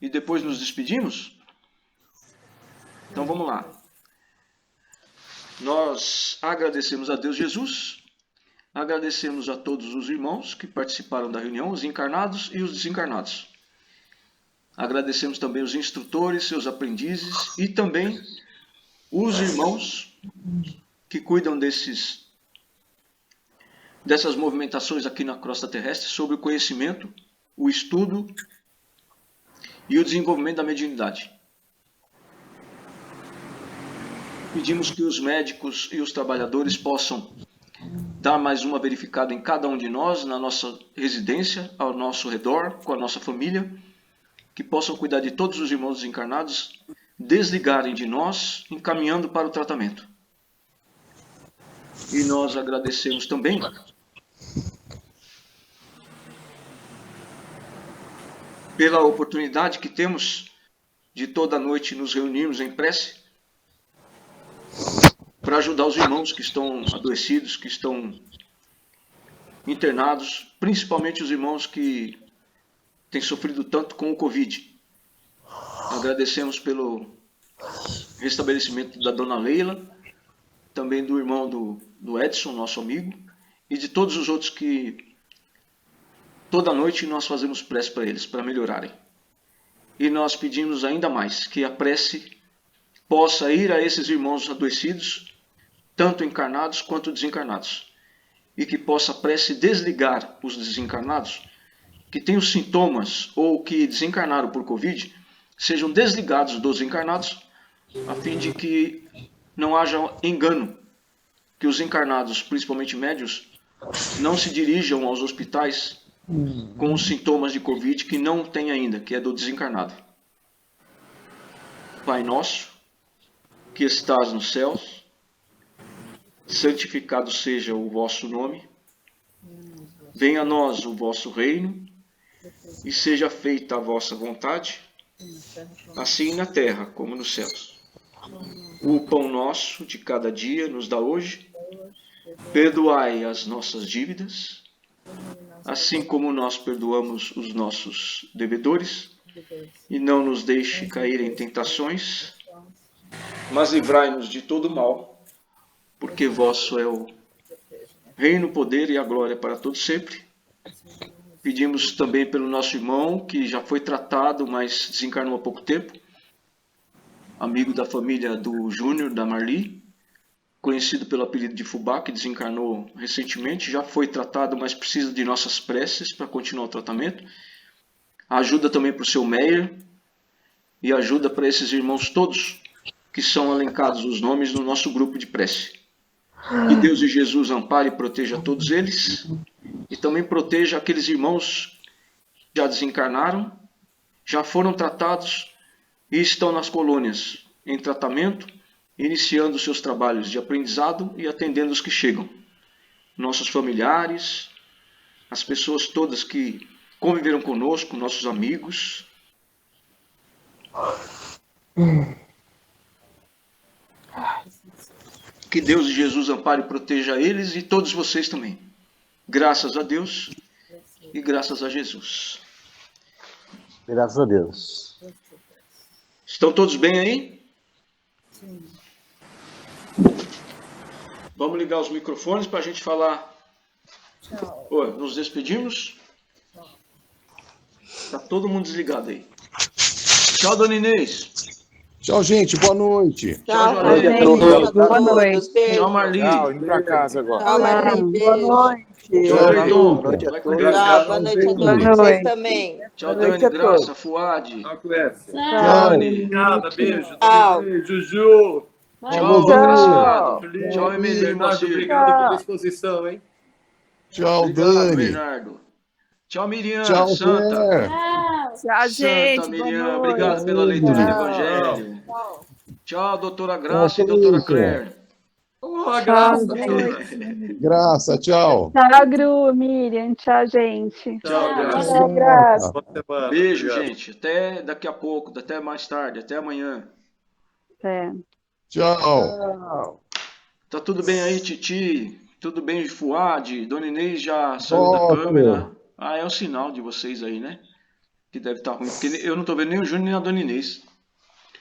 e depois nos despedimos? Então vamos lá. Nós agradecemos a Deus Jesus, agradecemos a todos os irmãos que participaram da reunião, os encarnados e os desencarnados. Agradecemos também os instrutores, seus aprendizes e também os irmãos que cuidam dessas movimentações aqui na crosta terrestre sobre o conhecimento, o estudo e o desenvolvimento da mediunidade. Pedimos que os médicos e os trabalhadores possam dar mais uma verificada em cada um de nós, na nossa residência, ao nosso redor, com a nossa família, que possam cuidar de todos os irmãos desencarnados, desligarem de nós, encaminhando para o tratamento. E nós agradecemos também pela oportunidade que temos de toda noite nos reunirmos em prece para ajudar os irmãos que estão adoecidos, que estão internados, principalmente os irmãos que têm sofrido tanto com o Covid. Agradecemos pelo restabelecimento da dona Leila, também do irmão do Edson, nosso amigo, e de todos os outros que toda noite nós fazemos prece para eles, para melhorarem. E nós pedimos ainda mais que a prece possa ir a esses irmãos adoecidos, tanto encarnados quanto desencarnados, e que possa a prece desligar os desencarnados que têm os sintomas ou que desencarnaram por Covid, sejam desligados dos encarnados, a fim de que não haja engano, que os encarnados, principalmente médios, não se dirijam aos hospitais com os sintomas de Covid que não tem ainda, que é do desencarnado. Pai nosso, que estás nos céus, santificado seja o vosso nome, venha a nós o vosso reino, e seja feita a vossa vontade, assim na terra como nos céus. O pão nosso de cada dia nos dá hoje, perdoai as nossas dívidas, assim como nós perdoamos os nossos devedores, e não nos deixe cair em tentações, mas livrai-nos de todo mal, porque vosso é o reino, o poder e a glória para todos sempre. Pedimos também pelo nosso irmão, que já foi tratado, mas desencarnou há pouco tempo, amigo da família do Júnior, da Marli, conhecido pelo apelido de Fubá, que desencarnou recentemente, já foi tratado, mas precisa de nossas preces para continuar o tratamento. Ajuda também para o seu Meyer, e ajuda para esses irmãos todos, que são elencados os nomes no nosso grupo de prece. Que Deus e Jesus ampare e proteja todos eles, e também proteja aqueles irmãos que já desencarnaram, já foram tratados e estão nas colônias em tratamento, iniciando seus trabalhos de aprendizado e atendendo os que chegam. Nossos familiares, as pessoas todas que conviveram conosco, nossos amigos. Que Deus e Jesus ampare e proteja eles e todos vocês também. Graças a Deus e graças a Jesus. Graças a Deus. Estão todos bem aí? Sim. Vamos ligar os microfones para a gente falar. Tchau. Oi, nos despedimos? Está todo mundo desligado aí. Tchau, dona Inês. Tchau, gente. Boa noite. Tchau, gente. Boa noite. Tchau, Marli. Tchau, indo pra casa agora. Tchau, Marli. Boa noite. Tchau, Cleiton. Boa noite a Vai com todos. Deus. Tchau, boa noite a todos. Boa noite. Vocês também. Tchau, Dani, Graça, Fuad. Tchau, Clécio. Dani. Obrigada, beijo. Tchau. Juju. Tchau, Graciano. Tchau, Emílio. Bernardo, obrigado pela exposição, hein? Tchau, Obrigado, Dani. Bernardo. Tchau, Miriam. Tchau, Santa. Zé. Tchau, gente. Santa Boa Miriam, noite. obrigado pela leitura do Tchau. Evangelho. Tchau, doutora Graça e Tchau, doutora Felipe. Claire. Oh, graças a Graça, tchau. Tchau, Gru, Miriam. Tchau, gente. Tchau, graças. Tchau, abraço. Boa semana. Beijo, Obrigado. gente. Até daqui a pouco, até mais tarde, até amanhã. É. Tchau. Tá tudo bem aí, Titi? Tudo bem, Fuad? Dona Inês já saiu da Ótimo. câmera. Ah, é o sinal de vocês aí, né? Que deve estar ruim, porque eu não tô vendo nem o Júnior nem a Dona Inês.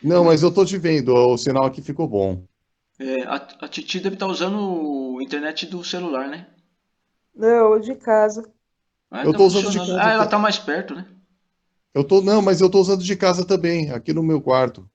Não, mas eu tô te vendo. O sinal aqui ficou bom. É, a Titi deve estar usando a internet do celular, né? Não, de casa. Ah, Eu tá tô usando de funcionando. casa Ah, ela também. tá mais perto, né? Não, mas eu tô usando de casa também, aqui no meu quarto.